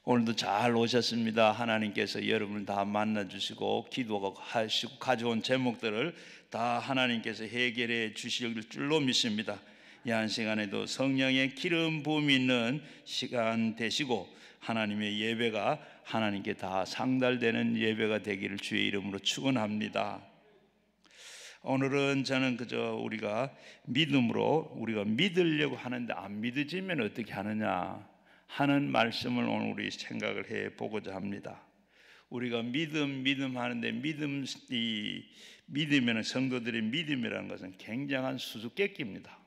오늘도 잘 오셨습니다. 하나님께서 여러분을 다 만나주시고 기도하시고 가져온 제목들을 다 하나님께서 해결해 주실 줄로 믿습니다. 이 한 시간에도 성령의 기름 부음이 있는 시간 되시고 하나님의 예배가 하나님께 다 상달되는 예배가 되기를 주의 이름으로 축원합니다. 오늘은 저는 그저 우리가 믿음으로 우리가 믿으려고 하는데 안 믿어지면 어떻게 하느냐 하는 말씀을 오늘 우리 생각을 해 보고자 합니다. 우리가 믿음 하는데 믿으면 성도들의 믿음이라는 것은 굉장한 수수께끼입니다.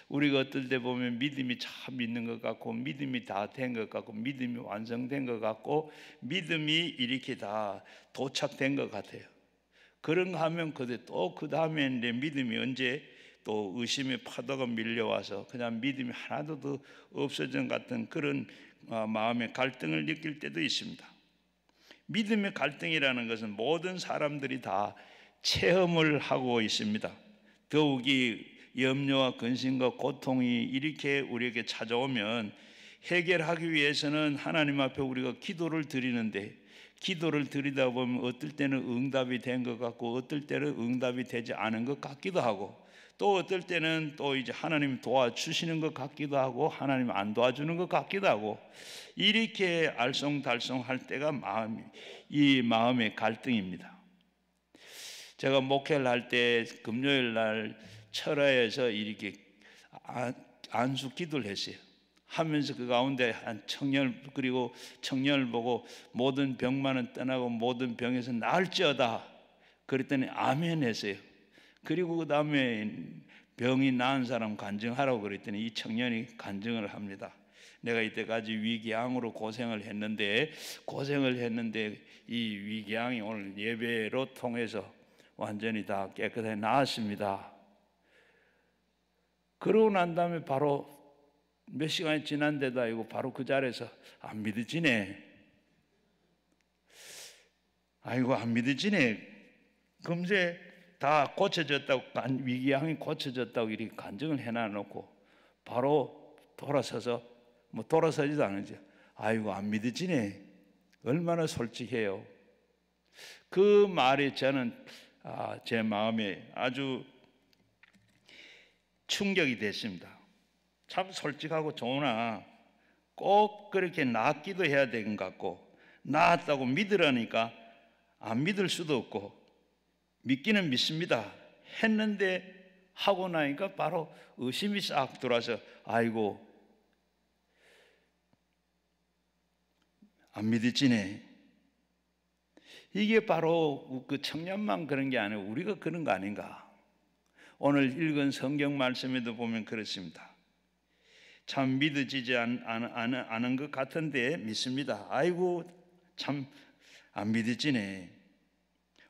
우리가 어떨 때 보면 믿음이 참 있는 것 같고 믿음이 다 된 것 같고 믿음이 완성된 것 같고 믿음이 이렇게 다 도착된 것 같아요. 그런가 하면 또 그 다음에 내 믿음이 언제 또 의심의 파도가 밀려와서 그냥 믿음이 하나도 더 없어진 같은 그런 마음의 갈등을 느낄 때도 있습니다. 믿음의 갈등이라는 것은 모든 사람들이 다 체험을 하고 있습니다. 더욱이 염려와 근심과 고통이 이렇게 우리에게 찾아오면 해결하기 위해서는 하나님 앞에 우리가 기도를 드리는데 기도를 드리다 보면 어떨 때는 응답이 된 것 같고 어떨 때는 응답이 되지 않은 것 같기도 하고 또 어떨 때는 또 이제 하나님 도와주시는 것 같기도 하고 하나님 안 도와주는 것 같기도 하고 이렇게 알쏭달쏭할 때가 이 마음의 갈등입니다. 제가 목회를 할 때 금요일 날 철화에서 이렇게 안수 기도를 했어요. 하면서 그 가운데 한 청년을 보고 모든 병만은 떠나고 모든 병에서 나을지어다 그랬더니 아멘 했어요. 그리고 그 다음에 병이 나은 사람 간증하라고 그랬더니 이 청년이 간증을 합니다. 내가 이때까지 위궤양으로 고생을 했는데 이 위궤양이 오늘 예배로 통해서 완전히 다 깨끗하게 나았습니다. 그러고 난 다음에 바로 몇 시간이 지난 데도 아니고 바로 그 자리에서 안 믿어지네. 아이고 안 믿어지네. 금세 다 고쳐졌다고 위궤양이 고쳐졌다고 이렇게 간증을 해놔놓고 바로 돌아서서 돌아서지도 않은지 아이고 안 믿어지네. 얼마나 솔직해요. 그 말이 저는 제 마음에 아주 충격이 됐습니다. 참 솔직하고 좋으나 꼭 그렇게 낫기도 해야 되는 것 같고 나았다고 믿으라니까 안 믿을 수도 없고 믿기는 믿습니다 했는데 하고 나니까 바로 의심이 싹 들어와서 아이고 안 믿어지네. 이게 바로 그 청년만 그런 게 아니고 우리가 그런 거 아닌가. 오늘 읽은 성경 말씀에도 보면 그렇습니다. 참 믿어지지 않은 것 같은데 믿습니다. 아이고 참 안 믿어지네.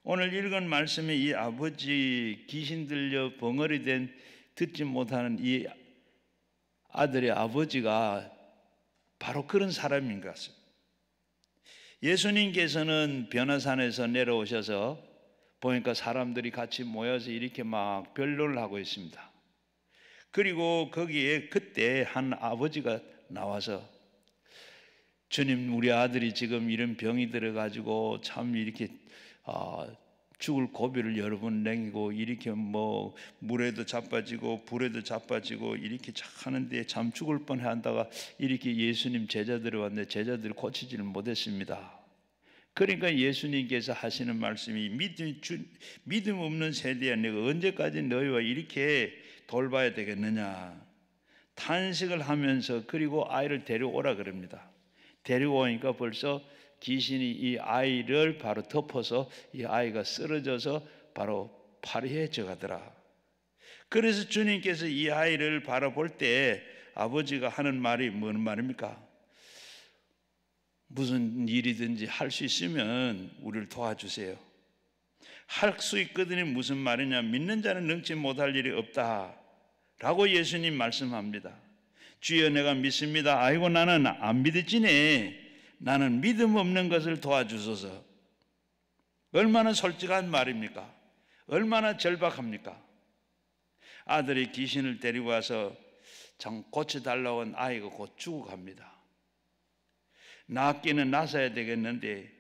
오늘 읽은 말씀에 이 아버지 귀신 들려 벙어리 된 듣지 못하는 이 아들의 아버지가 바로 그런 사람인 것 같습니다. 예수님께서는 변화산에서 내려오셔서 보니까 사람들이 같이 모여서 이렇게 막 변론을 하고 있습니다. 그리고 거기에 그때 한 아버지가 나와서 주님 우리 아들이 지금 이런 병이 들어가지고 참 이렇게 죽을 고비를 여러 번 냉기고 이렇게 물에도 자빠지고 불에도 자빠지고 이렇게 하는데 참 죽을 뻔한다가 이렇게 예수님 제자들이 왔는데 제자들이 고치지를 못했습니다. 그러니까 예수님께서 하시는 말씀이 믿음 없는 세대야 내가 언제까지 너희와 이렇게 돌봐야 되겠느냐. 탄식을 하면서 그리고 아이를 데려오라 그럽니다. 데려오니까 벌써 귀신이 이 아이를 바로 덮어서 이 아이가 쓰러져서 바로 파리해져 가더라. 그래서 주님께서 이 아이를 바라볼 때 아버지가 하는 말이 무슨 말입니까? 무슨 일이든지 할 수 있으면 우리를 도와주세요. 할 수 있거든요. 무슨 말이냐? 믿는 자는 능치 못할 일이 없다 라고 예수님 말씀합니다. 주여 내가 믿습니다. 아이고 나는 안 믿어지네. 나는 믿음 없는 것을 도와주소서. 얼마나 솔직한 말입니까? 얼마나 절박합니까? 아들이 귀신을 데리고 와서 참 고쳐달라고 한 아이가 곧 죽어갑니다. 낫기는 낫아야 되겠는데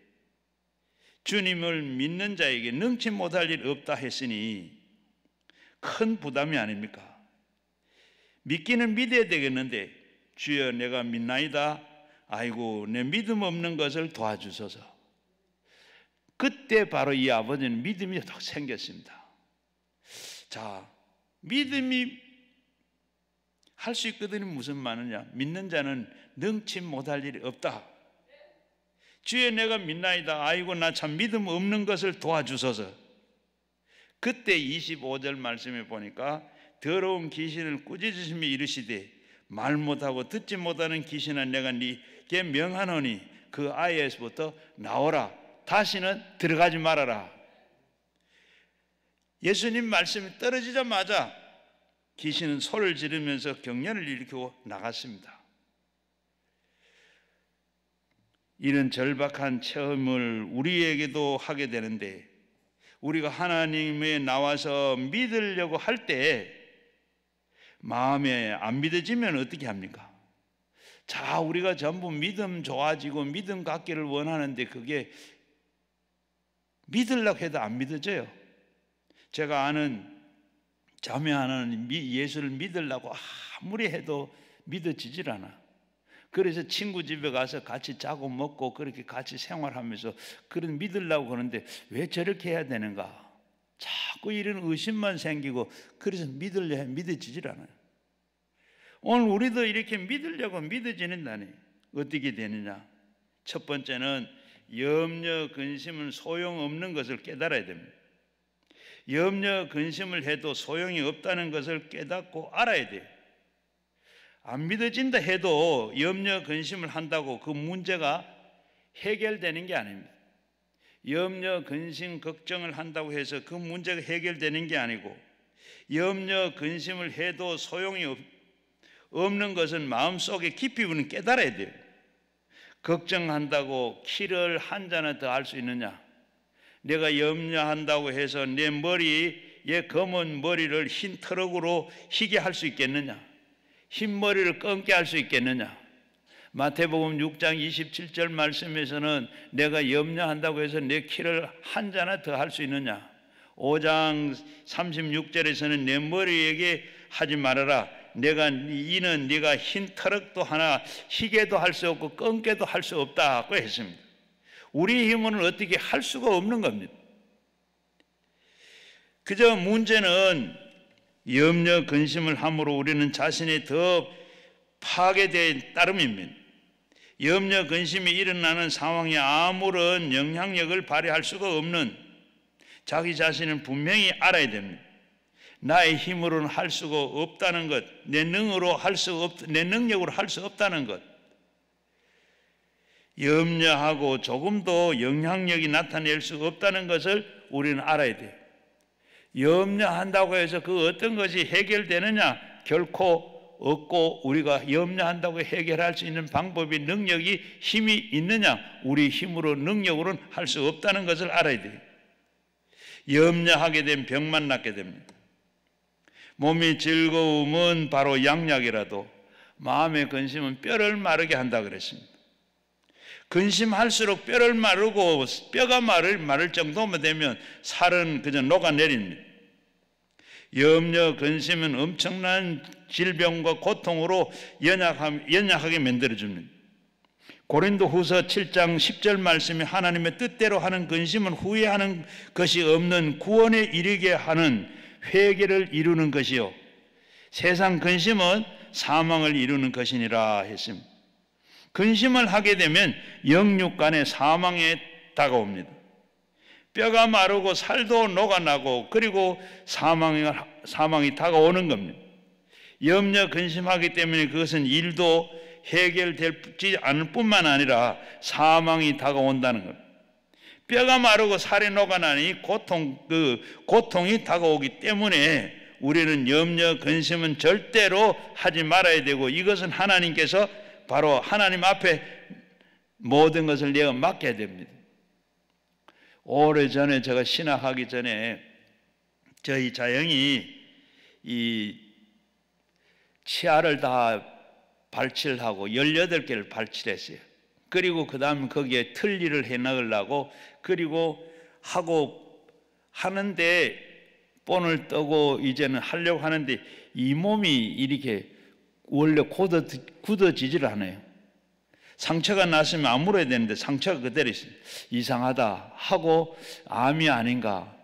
주님을 믿는 자에게 능치 못할 일 없다 했으니 큰 부담이 아닙니까? 믿기는 믿어야 되겠는데 주여 내가 믿나이다. 아이고 내 믿음 없는 것을 도와주소서. 그때 바로 이 아버지는 믿음이 딱 생겼습니다. 자, 믿음이 할 수 있거든요. 무슨 말이냐? 믿는 자는 능치 못할 일이 없다. 주여 내가 믿나이다. 아이고 나 참 믿음 없는 것을 도와주소서. 그때 25절 말씀에 보니까 더러운 귀신을 꾸짖으시며 이르시되 말 못하고 듣지 못하는 귀신아 내가 네게 명하노니 그 아이에서부터 나오라. 다시는 들어가지 말아라. 예수님 말씀이 떨어지자마자 귀신은 소리를 지르면서 경련을 일으키고 나갔습니다. 이런 절박한 체험을 우리에게도 하게 되는데 우리가 하나님에 나와서 믿으려고 할 때 마음에 안 믿어지면 어떻게 합니까? 자, 우리가 전부 믿음 좋아지고 믿음 갖기를 원하는데 그게 믿으려고 해도 안 믿어져요. 제가 아는 자매 하나는 예수를 믿으려고 아무리 해도 믿어지질 않아. 그래서 친구 집에 가서 같이 자고 먹고 그렇게 같이 생활하면서 그런 믿으려고 하는데 왜 저렇게 해야 되는가? 자꾸 이런 의심만 생기고 그래서 믿으려 해 믿어지질 않아요. 오늘 우리도 이렇게 믿으려고 믿어지는다니 어떻게 되느냐? 첫 번째는 염려 근심은 소용없는 것을 깨달아야 됩니다. 염려 근심을 해도 소용이 없다는 것을 깨닫고 알아야 돼요. 안 믿어진다 해도 염려 근심을 한다고 그 문제가 해결되는 게 아닙니다. 염려 근심 걱정을 한다고 해서 그 문제가 해결되는 게 아니고 염려 근심을 해도 소용이 없는 것은 마음속에 깊이 우리는 깨달아야 돼요. 걱정한다고 키를 한 잔을 더 할 수 있느냐? 내가 염려한다고 해서 내 머리에 검은 머리를 흰 트럭으로 희게 할 수 있겠느냐? 흰 머리를 검게 할 수 있겠느냐? 마태복음 6장 27절 말씀에서는 내가 염려한다고 해서 내 키를 한 잔을 더 할 수 있느냐? 5장 36절에서는 내 머리에게 하지 말아라. 이는 네가 흰 트럭도 하나 희게도 할 수 없고 검게도 할 수 없다고 했습니다. 우리의 힘으로는 어떻게 할 수가 없는 겁니다. 그저 문제는 염려 근심을 함으로 우리는 자신이 더 파괴된 따름입니다. 염려 근심이 일어나는 상황에 아무런 영향력을 발휘할 수가 없는 자기 자신을 분명히 알아야 됩니다. 나의 힘으로는 할 수가 없다는 것, 내 능력으로 할 수 없다는 것, 염려하고 조금도 영향력이 나타낼 수 없다는 것을 우리는 알아야 돼요. 염려한다고 해서 그 어떤 것이 해결되느냐? 결코 없고 우리가 염려한다고 해결할 수 있는 방법이 능력이 힘이 있느냐? 우리 힘으로 능력으로는 할 수 없다는 것을 알아야 돼요. 염려하게 되면 병만 낫게 됩니다. 몸이 즐거움은 바로 양약이라도 마음의 근심은 뼈를 마르게 한다 그랬습니다. 근심할수록 뼈를 마르고 뼈가 마를 정도만 되면 살은 그저 녹아내립니다. 염려 근심은 엄청난 질병과 고통으로 연약하게 만들어줍니다. 고린도후서 7장 10절 말씀에 하나님의 뜻대로 하는 근심은 후회하는 것이 없는 구원에 이르게 하는 회개를 이루는 것이요 세상 근심은 사망을 이루는 것이니라 했습니다. 근심을 하게 되면 영육 간의 사망에 다가옵니다. 뼈가 마르고 살도 녹아나고 그리고 사망이 다가오는 겁니다. 염려 근심하기 때문에 그것은 일도 해결되지 않을 뿐만 아니라 사망이 다가온다는 겁니다. 뼈가 마르고 살이 녹아나니 고통이 다가오기 때문에 우리는 염려 근심은 절대로 하지 말아야 되고 이것은 하나님께서 바로 하나님 앞에 모든 것을 내가 맡겨야 됩니다. 오래전에 제가 신학하기 전에 저희 자영이 이 치아를 다 발칠하고 18개를 발칠했어요. 그리고 그 다음에 거기에 틀니를 해 넣으려고 그리고 하고 하는데 본을 뜨고 이제는 하려고 하는데 이 몸이 이렇게 원래 굳어지질 않아요. 상처가 났으면 아물어야 되는데 상처가 그대로 있어요. 이상하다 하고 암이 아닌가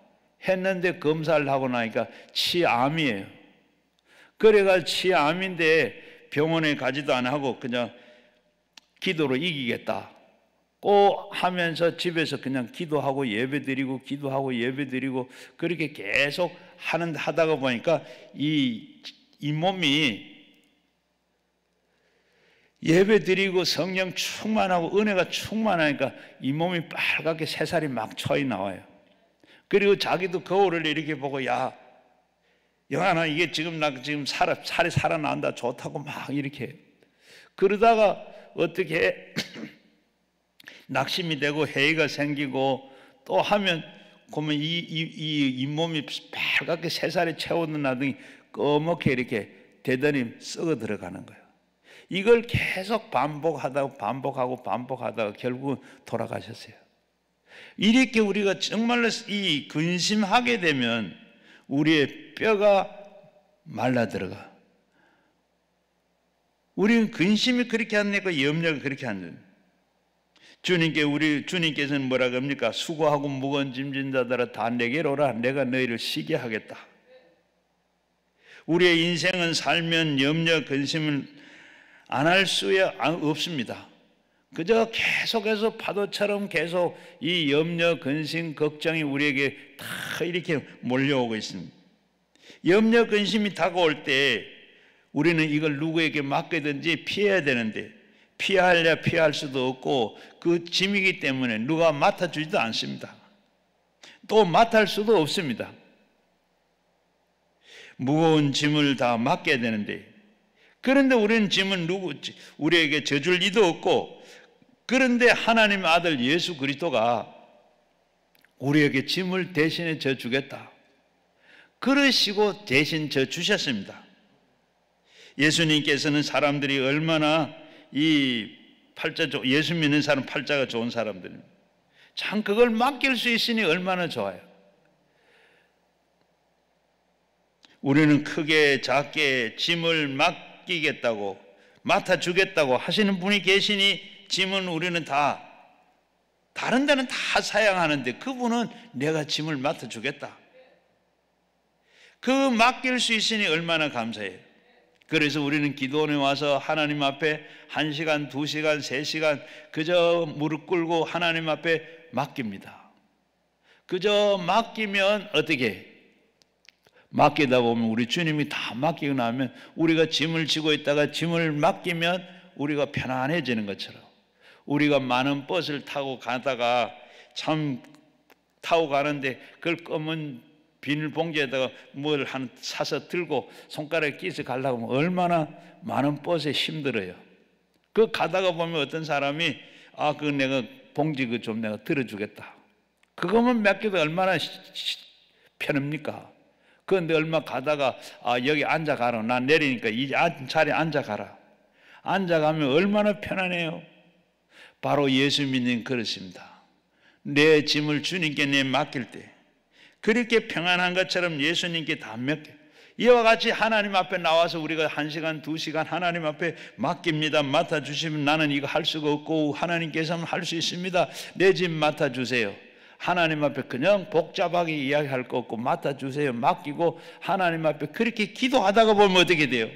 했는데 검사를 하고 나니까 치암이에요. 그래가 치암인데 병원에 가지도 안 하고 그냥 기도로 이기겠다 꼭 하면서 집에서 그냥 기도하고 예배드리고 기도하고 예배드리고 그렇게 계속 하다가 보니까 이 몸이 예배드리고 성령 충만하고 은혜가 충만하니까 이 몸이 빨갛게 새살이 막 쳐이 나와요. 그리고 자기도 거울을 이렇게 보고 야 영환아 이게 지금 나 지금 살이 살아난다 좋다고 막 이렇게 그러다가 어떻게 낙심이 되고 해이가 생기고 또 하면 그러면 이 몸이 빨갛게 새살이 채우는 나더니 꺼멓게 이렇게 대단히 썩어 들어가는 거예요. 이걸 계속 반복하다가 결국은 돌아가셨어요. 이렇게 우리가 정말로 이 근심하게 되면 우리의 뼈가 말라 들어가. 우리는 근심이 그렇게 안 되고 염려가 그렇게 안 돼요. 주님께서는 뭐라고 합니까? 수고하고 무거운 짐진 자들아 다 내게로 오라. 내가 너희를 쉬게 하겠다. 우리의 인생은 살면 염려, 근심을 안 할 수야 없습니다. 그저 계속해서 파도처럼 계속 이 염려, 근심, 걱정이 우리에게 다 이렇게 몰려오고 있습니다. 염려, 근심이 다가올 때 우리는 이걸 누구에게 맡기든지 피해야 되는데 피하려 피할 수도 없고 그 짐이기 때문에 누가 맡아주지도 않습니다. 또 맡을 수도 없습니다. 무거운 짐을 다 맡겨야 되는데 그런데 우리는 짐은 우리에게 져줄 리도 없고 그런데 하나님의 아들 예수 그리스도가 우리에게 짐을 대신에 져주겠다. 그러시고 대신 져주셨습니다. 예수님께서는 사람들이 얼마나 예수 믿는 사람 팔자가 좋은 사람들입니다. 참 그걸 맡길 수 있으니 얼마나 좋아요. 우리는 크게 작게 짐을 맡기겠다고 맡아주겠다고 하시는 분이 계시니 짐은 우리는 다 다른 데는 다 사양하는데 그분은 내가 짐을 맡아주겠다. 그 맡길 수 있으니 얼마나 감사해요. 그래서 우리는 기도원에 와서 하나님 앞에 1시간, 2시간, 3시간 그저 무릎 꿇고 하나님 앞에 맡깁니다. 그저 맡기면 어떻게 맡기다 보면 우리 주님이 다 맡기고 나면 우리가 짐을 지고 있다가 짐을 맡기면 우리가 편안해지는 것처럼 우리가 많은 버스를 타고 가다가 참 타고 가는데 그걸 검은 비닐봉지에다가 뭘 사서 들고 손가락에 끼서 가려고 하면 얼마나 많은 버스에 힘들어요. 그 가다가 보면 어떤 사람이 그거 내가 봉지 그 좀 내가 들어주겠다. 그거만 맡겨도 얼마나 편합니까? 그런데 얼마 가다가 여기 앉아가라. 나 내리니까 이 자리에 앉아가라. 앉아가면 얼마나 편안해요. 바로 예수 믿는 그렇습니다. 내 짐을 주님께 내 맡길 때 그렇게 평안한 것처럼 예수님께 다 맡겨. 이와 같이 하나님 앞에 나와서 우리가 1시간, 2시간 하나님 앞에 맡깁니다. 맡아주시면 나는 이거 할 수가 없고 하나님께서는 할 수 있습니다. 내 짐 맡아주세요. 하나님 앞에 그냥 복잡하게 이야기할 거 없고 맡아주세요. 맡기고 하나님 앞에 그렇게 기도하다가 보면 어떻게 돼요?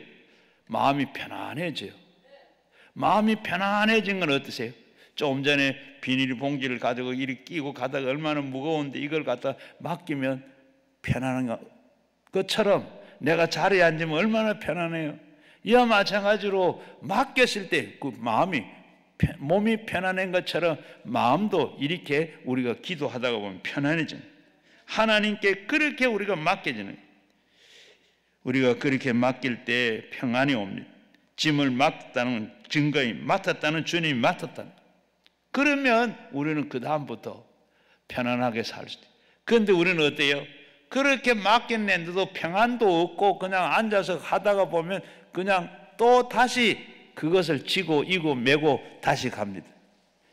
마음이 편안해져요. 마음이 편안해진 건 어떠세요? 조금 전에 비닐봉지를 가지고 이렇게 끼고 가다가 얼마나 무거운데 이걸 갖다 맡기면 편안한 것처럼 내가 자리에 앉으면 얼마나 편안해요. 이와 마찬가지로 맡겼을 때 그 몸이 편안한 것처럼 마음도 이렇게 우리가 기도하다가 보면 편안해져요. 하나님께 그렇게 우리가 맡겨지는 거예요. 우리가 그렇게 맡길 때 평안이 옵니다. 짐을 맡았다는 증거이 맡았다는 주님이 맡았다는 거예요. 그러면 우리는 그 다음부터 편안하게 살 수 있어요. 그런데 우리는 어때요? 그렇게 맡겼는데도 평안도 없고 그냥 앉아서 하다가 보면 그냥 또 다시 그것을 지고 이고 메고 다시 갑니다.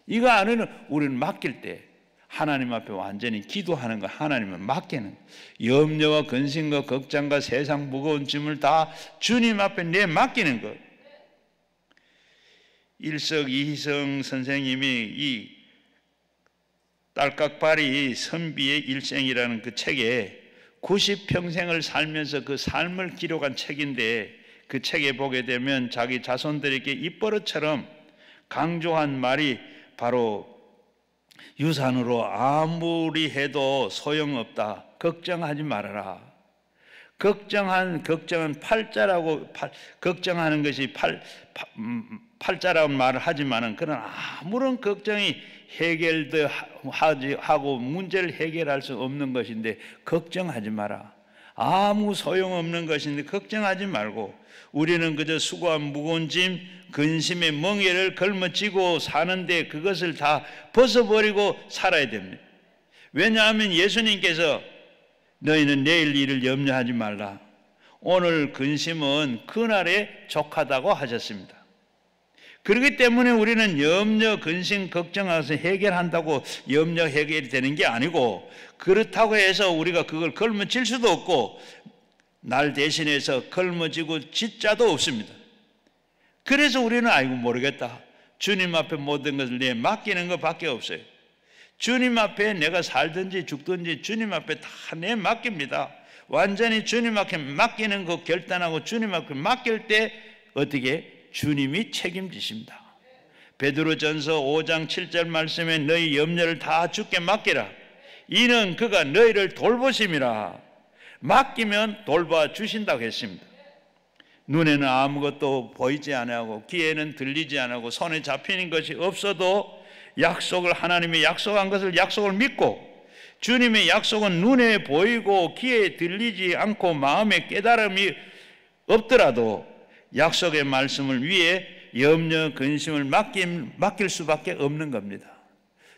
이거 아니면 우리는 맡길 때 하나님 앞에 완전히 기도하는 거, 하나님은 맡기는 거. 염려와 근심과 걱정과 세상 무거운 짐을 다 주님 앞에 내 맡기는 거. 일석이희성 선생님이 이 딸깍발이 선비의 일생이라는 그 책에 90평생을 살면서 그 삶을 기록한 책인데, 그 책에 보게 되면 자기 자손들에게 입버릇처럼 강조한 말이 바로 유산으로 아무리 해도 소용없다. 걱정하지 말아라. 걱정은 팔자라고, 걱정하는 것이 팔자라고 말을 하지만은 그런 아무런 걱정이 해결도 하고 문제를 해결할 수 없는 것인데 걱정하지 마라. 아무 소용없는 것인데 걱정하지 말고 우리는 그저 수고한 무거운 짐, 근심의 멍에를 걸머쥐고 사는데 그것을 다 벗어버리고 살아야 됩니다. 왜냐하면 예수님께서 너희는 내일 일을 염려하지 말라. 오늘 근심은 그날에 족하다고 하셨습니다. 그렇기 때문에 우리는 염려, 근심, 걱정해서 해결한다고 염려 해결이 되는 게 아니고, 그렇다고 해서 우리가 그걸 걸머쥘 수도 없고 날 대신해서 걸머쥐고 짓자도 없습니다. 그래서 우리는 아이고 모르겠다. 주님 앞에 모든 것을 내 맡기는 것밖에 없어요. 주님 앞에 내가 살든지 죽든지 주님 앞에 다 내 맡깁니다. 완전히 주님 앞에 맡기는 거 결단하고 주님 앞에 맡길 때 어떻게? 주님이 책임지십니다. 베드로전서 5장 7절 말씀에 너희 염려를 다 주께 맡기라. 이는 그가 너희를 돌보심이라. 맡기면 돌봐주신다고 했습니다. 눈에는 아무것도 보이지 않고 귀에는 들리지 않고 손에 잡히는 것이 없어도 약속을, 하나님의 약속한 것을 약속을 믿고, 주님의 약속은 눈에 보이고 귀에 들리지 않고 마음에 깨달음이 없더라도 약속의 말씀을 위해 염려, 근심을 맡길 수밖에 없는 겁니다.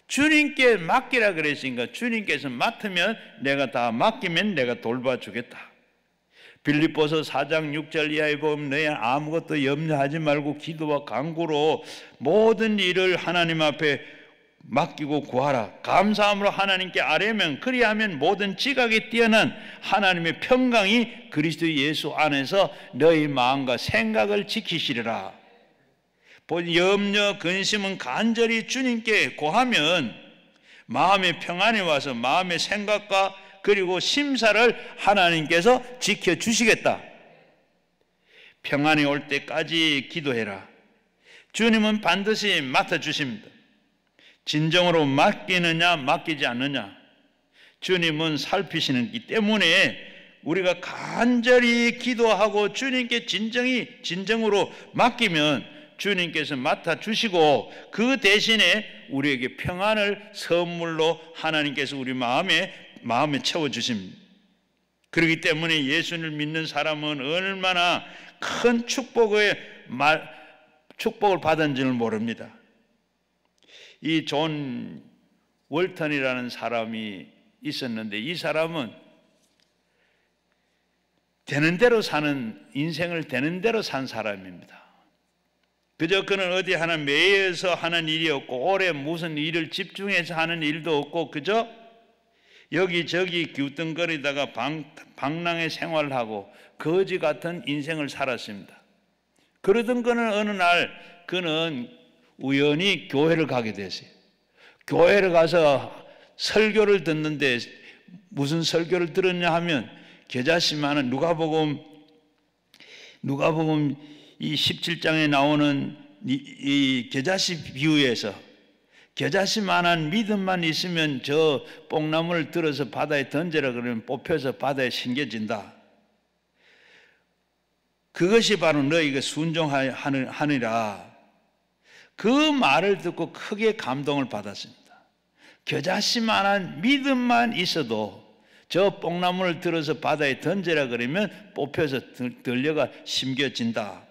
주님께 맡기라 그랬으니까 주님께서 맡으면 내가 다 맡기면 내가 돌봐주겠다. 빌립보서 4장 6절 이하에 보면 너희 아무것도 염려하지 말고 기도와 간구로 모든 일을 하나님 앞에 맡기고 구하라. 감사함으로 하나님께 아뢰면 그리하면 모든 지각에 뛰어난 하나님의 평강이 그리스도 예수 안에서 너희 마음과 생각을 지키시리라. 염려, 근심은 간절히 주님께 고하면 마음의 평안이 와서 마음의 생각과 그리고 심사를 하나님께서 지켜주시겠다. 평안이 올 때까지 기도해라. 주님은 반드시 맡아주십니다. 진정으로 맡기느냐 맡기지 않느냐, 주님은 살피시기 때문에 우리가 간절히 기도하고 주님께 진정으로 맡기면 주님께서 맡아주시고 그 대신에 우리에게 평안을 선물로 하나님께서 우리 마음에 채워주십니다. 그렇기 때문에 예수를 믿는 사람은 얼마나 큰 축복을 받은지를 모릅니다. 이 존 월턴이라는 사람이 있었는데 이 사람은 인생을 되는 대로 산 사람입니다. 그저 그는 어디 하나 매여서 하는 일이 없고 오래 무슨 일을 집중해서 하는 일도 없고 그저 여기저기 기웃덩거리다가 방랑의 생활을 하고 거지 같은 인생을 살았습니다. 그러던 그는 어느 날 그는 우연히 교회를 가게 됐어요. 교회를 가서 설교를 듣는데 무슨 설교를 들었냐 하면 겨자씨만한 누가복음 이 17장에 나오는 이 겨자씨 비유에서 겨자씨만한 믿음만 있으면 저 뽕나무를 들어서 바다에 던져라 그러면 뽑혀서 바다에 심겨진다. 그것이 바로 너희가 순종하느라. 그 말을 듣고 크게 감동을 받았습니다. 겨자씨만한 믿음만 있어도 저 뽕나무를 들어서 바다에 던져라 그러면 뽑혀서 들려가 심겨진다.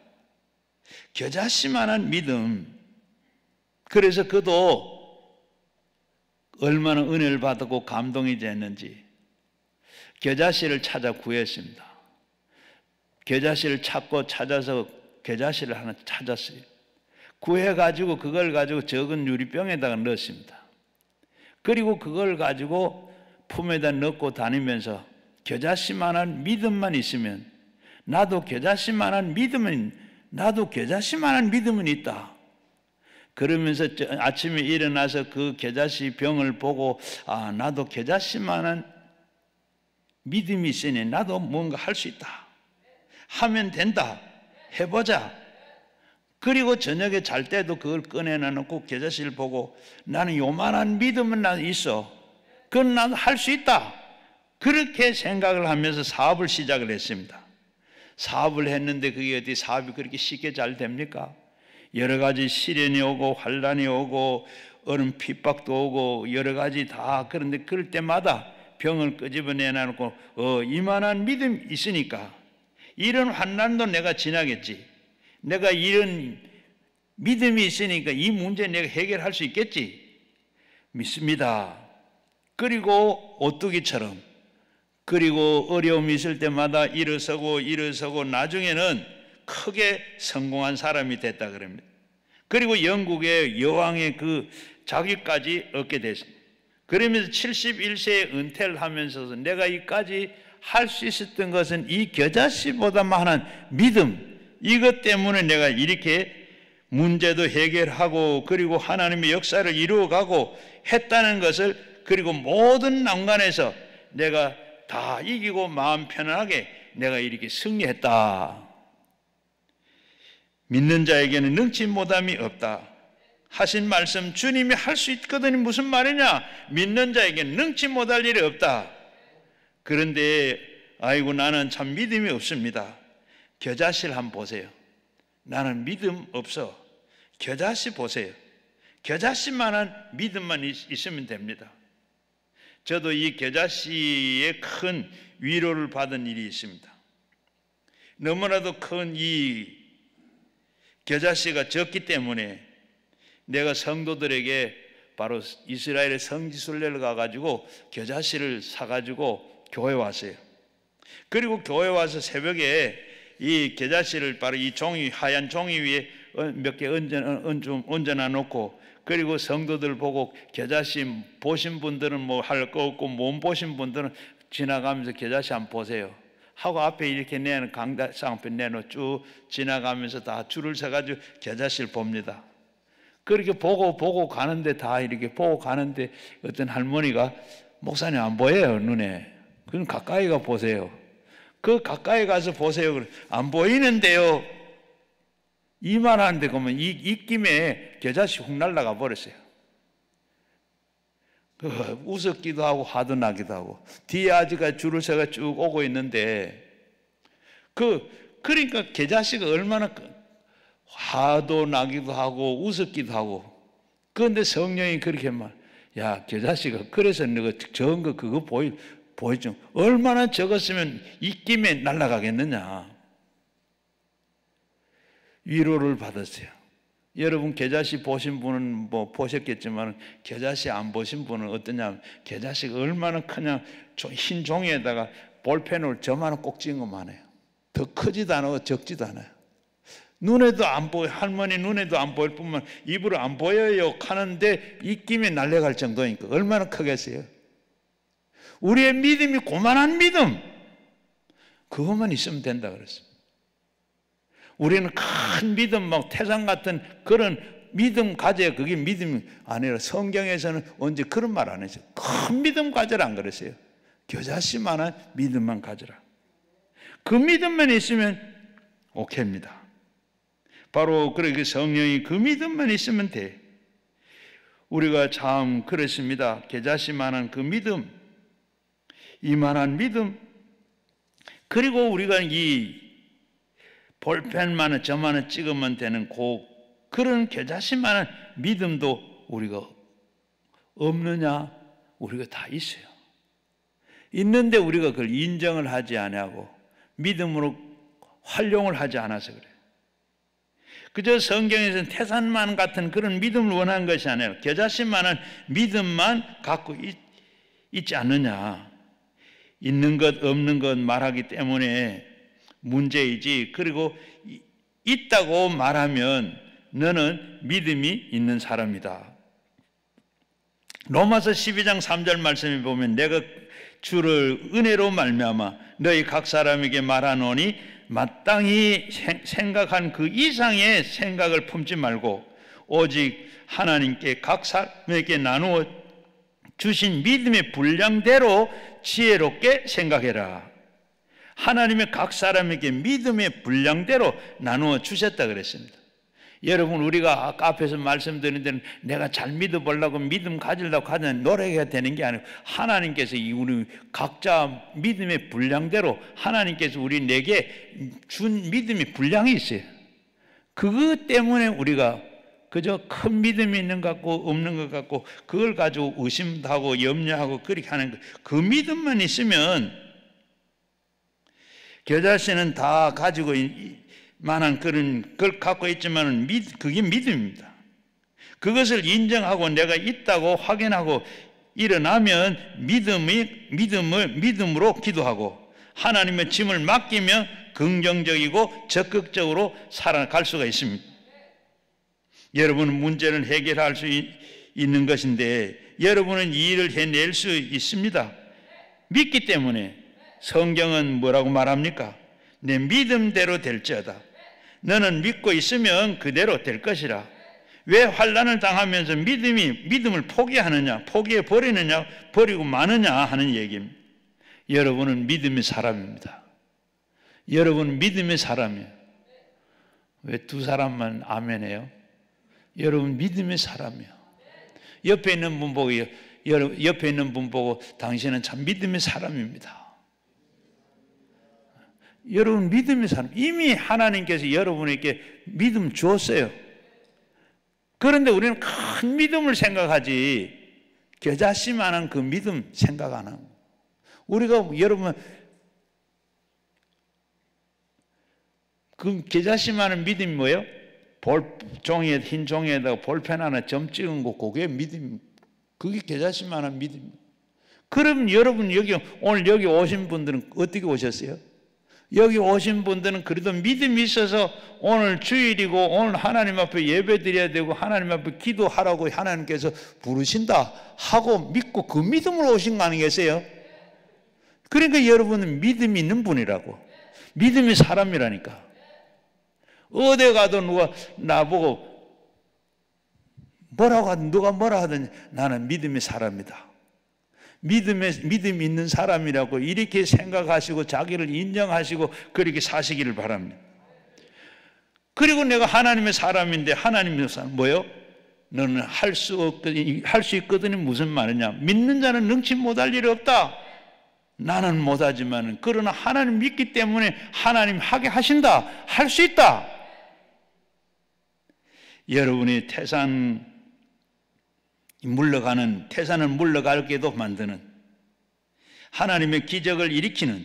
겨자씨만한 믿음. 그래서 그도 얼마나 은혜를 받았고 감동이 됐는지 겨자씨를 찾아 구했습니다. 겨자씨를 찾아서 겨자씨를 하나 찾았어요. 구해가지고 그걸 가지고 적은 유리병에다가 넣었습니다. 그리고 그걸 가지고 품에다 넣고 다니면서 겨자씨만한 믿음만 있으면 나도 겨자씨만한 믿음은 있다. 그러면서 아침에 일어나서 그 겨자씨 병을 보고 나도 겨자씨만한 믿음이 있으니 나도 뭔가 할 수 있다. 하면 된다. 해보자. 그리고 저녁에 잘 때도 그걸 꺼내놓고 겨자씨를 보고 나는 요만한 믿음은 나 있어. 그건 나도 할 수 있다. 그렇게 생각을 하면서 사업을 시작을 했습니다. 사업을 했는데 그게 어디 사업이 그렇게 쉽게 잘 됩니까? 여러 가지 시련이 오고 환란이 오고 얼음 핍박도 오고 여러 가지 다 그런데 그럴 때마다 병을 끄집어내놓고 이만한 믿음 있으니까 이런 환난도 내가 지나겠지. 내가 이런 믿음이 있으니까 이 문제 내가 해결할 수 있겠지. 믿습니다. 그리고 오뚜기처럼 그리고 어려움이 있을 때마다 일어서고 나중에는 크게 성공한 사람이 됐다 그럽니다. 그리고 영국의 여왕의 그 자격까지 얻게 됐습니다. 그러면서 71세에 은퇴를 하면서 내가 이까지 할 수 있었던 것은 이 겨자씨보다 많은 믿음, 이것 때문에 내가 이렇게 문제도 해결하고 그리고 하나님의 역사를 이루어가고 했다는 것을, 그리고 모든 난관에서 내가 다 이기고 마음 편안하게 내가 이렇게 승리했다. 믿는 자에게는 능치 못함이 없다 하신 말씀, 주님이 할 수 있거든요. 무슨 말이냐? 믿는 자에게는 능치 못할 일이 없다. 그런데 아이고 나는 참 믿음이 없습니다. 겨자씨를 한번 보세요. 나는 믿음 없어. 겨자씨 보세요. 겨자씨만한 믿음만 있으면 됩니다. 저도 이 겨자씨의 큰 위로를 받은 일이 있습니다. 너무나도 큰 이 겨자씨가 적기 때문에 내가 성도들에게 바로 이스라엘의 성지순례를 가가지고 겨자씨를 사가지고 교회 왔어요. 그리고 교회 와서 새벽에 이 겨자씨를 바로 이 종이, 하얀 종이 위에 몇 개 얹어놔 놓고, 그리고 성도들 보고 겨자씨 보신 분들은 뭐 할 거 없고 못 보신 분들은 지나가면서 겨자씨 한번 보세요 하고 앞에 이렇게 내는 강다상 앞에 내놓고 쭉 지나가면서 다 줄을 서가지고 겨자씨를 봅니다. 그렇게 보고 가는데, 다 이렇게 보고 가는데 어떤 할머니가 목사님 안 보여요 눈에. 그럼 가까이 가 보세요. 그 가까이 가서 보세요. 안 보이는데요. 이만한데 그러면 입김에 겨자씨 훅 날아가 버렸어요. 웃었기도 하고 화도 나기도 하고, 뒤에 아지가 줄을 서가 쭉 오고 있는데 그러니까 겨자씨가 얼마나 화도 나기도 하고 웃었기도 하고. 그런데 성령이 그렇게 야 겨자씨가 그래서 너가 적은 거 그거 보이죠? 얼마나 적었으면 입김에 날아가겠느냐. 위로를 받았어요. 여러분 겨자씨 보신 분은 뭐 보셨겠지만 겨자씨 안 보신 분은 어떠냐면, 겨자씨가 얼마나 크냐, 흰 종이에다가 볼펜으로 저만한 꼭 찍은 것만 해요. 더 크지도 않고 적지도 않아요. 눈에도 안 보여, 할머니 눈에도 안 보일 뿐만 입으로 안 보여요 하는데 입김에 날아갈 정도니까 얼마나 크겠어요. 우리의 믿음이 고만한 믿음, 그것만 있으면 된다 그랬습니다. 우리는 큰 믿음, 막 태산 같은 그런 믿음 가져야 그게 믿음이 아니라, 성경에서는 언제 그런 말 안 했어요. 큰 믿음 가져라 안 그랬어요. 겨자씨만한 믿음만 가져라. 그 믿음만 있으면 오케이입니다. 바로 그렇게 성령이 그 믿음만 있으면 돼. 우리가 참 그렇습니다. 겨자씨만한 그 믿음, 이만한 믿음, 그리고 우리가 이 볼펜만은 저만은 찍으면 되는 그런 겨자씨만한 믿음도 우리가 없느냐? 우리가 다 있어요. 있는데 우리가 그걸 인정을 하지 않고 믿음으로 활용을 하지 않아서 그래요. 그저 성경에서는 태산만 같은 그런 믿음을 원하는 것이 아니라 겨자씨만한 믿음만 갖고 있지 않느냐. 있는 것 없는 것 말하기 때문에 문제이지, 그리고 있다고 말하면 너는 믿음이 있는 사람이다. 로마서 12장 3절 말씀에 보면 내가 주를 은혜로 말미암아 너희 각 사람에게 말하노니 마땅히 생각한 그 이상의 생각을 품지 말고 오직 하나님께 각 사람에게 나누어 주신 믿음의 분량대로 지혜롭게 생각해라. 하나님의 각 사람에게 믿음의 분량대로 나누어 주셨다 그랬습니다. 여러분, 우리가 아까 앞에서 말씀드린 데는 내가 잘 믿어보려고 믿음 가지려고 하는 노력해야 되는 게 아니고 하나님께서 우리 각자 믿음의 분량대로 하나님께서 내게 준 믿음의 분량이 있어요. 그것 때문에 우리가 그저 큰 믿음이 있는 것 같고 없는 것 같고 그걸 가지고 의심도 하고 염려하고 그렇게 하는 그 믿음만 있으면 저 자신은 다 가지고 만한 그런 걸 갖고 있지만 그게 믿음입니다. 그것을 인정하고 내가 있다고 확인하고 일어나면 믿음으로 기도하고 하나님의 짐을 맡기면 긍정적이고 적극적으로 살아갈 수가 있습니다. 여러분은 문제를 해결할 수 있는 것인데 여러분은 이 일을 해낼 수 있습니다. 믿기 때문에. 성경은 뭐라고 말합니까? 내 믿음대로 될지어다. 너는 믿고 있으면 그대로 될 것이라. 왜 환난을 당하면서 믿음을 포기하느냐, 포기해 버리느냐, 버리고 마느냐 하는 얘기입니다. 여러분은 믿음의 사람입니다. 여러분은 믿음의 사람이에요. 왜 두 사람만 아멘해요? 여러분 믿음의 사람이에요. 옆에 있는 분 보고 당신은 참 믿음의 사람입니다. 여러분 믿음의 사람, 이미 하나님께서 여러분에게 믿음 주었어요. 그런데 우리는 큰 믿음을 생각하지 겨자씨만한 그 믿음 생각 안 하고, 우리가 여러분 그 겨자씨만한 믿음이 뭐예요? 흰 종이에다가 볼펜 하나 점 찍은 거, 그게 믿음. 그게 겨자씨만한 믿음. 그럼 여러분 오늘 여기 오신 분들은 어떻게 오셨어요? 여기 오신 분들은 그래도 믿음이 있어서 오늘 주일이고 오늘 하나님 앞에 예배 드려야 되고 하나님 앞에 기도하라고 하나님께서 부르신다 하고 믿고 그 믿음으로 오신 거 아니겠어요? 그러니까 여러분은 믿음이 있는 분이라고. 믿음의 사람이라니까. 어디 가도 누가 나보고 누가 뭐라 하든 나는 믿음의 사람이다. 믿음이 있는 사람이라고 이렇게 생각하시고 자기를 인정하시고 그렇게 사시기를 바랍니다. 그리고 내가 하나님의 사람인데 하나님의 사람 뭐요? 너는 할 수 있거든이 무슨 말이냐? 믿는 자는 능치 못할 일이 없다. 나는 못하지만 그러나 하나님 믿기 때문에 하나님 하게 하신다. 할 수 있다. 여러분이 태산을 물러가게도 만드는 하나님의 기적을 일으키는,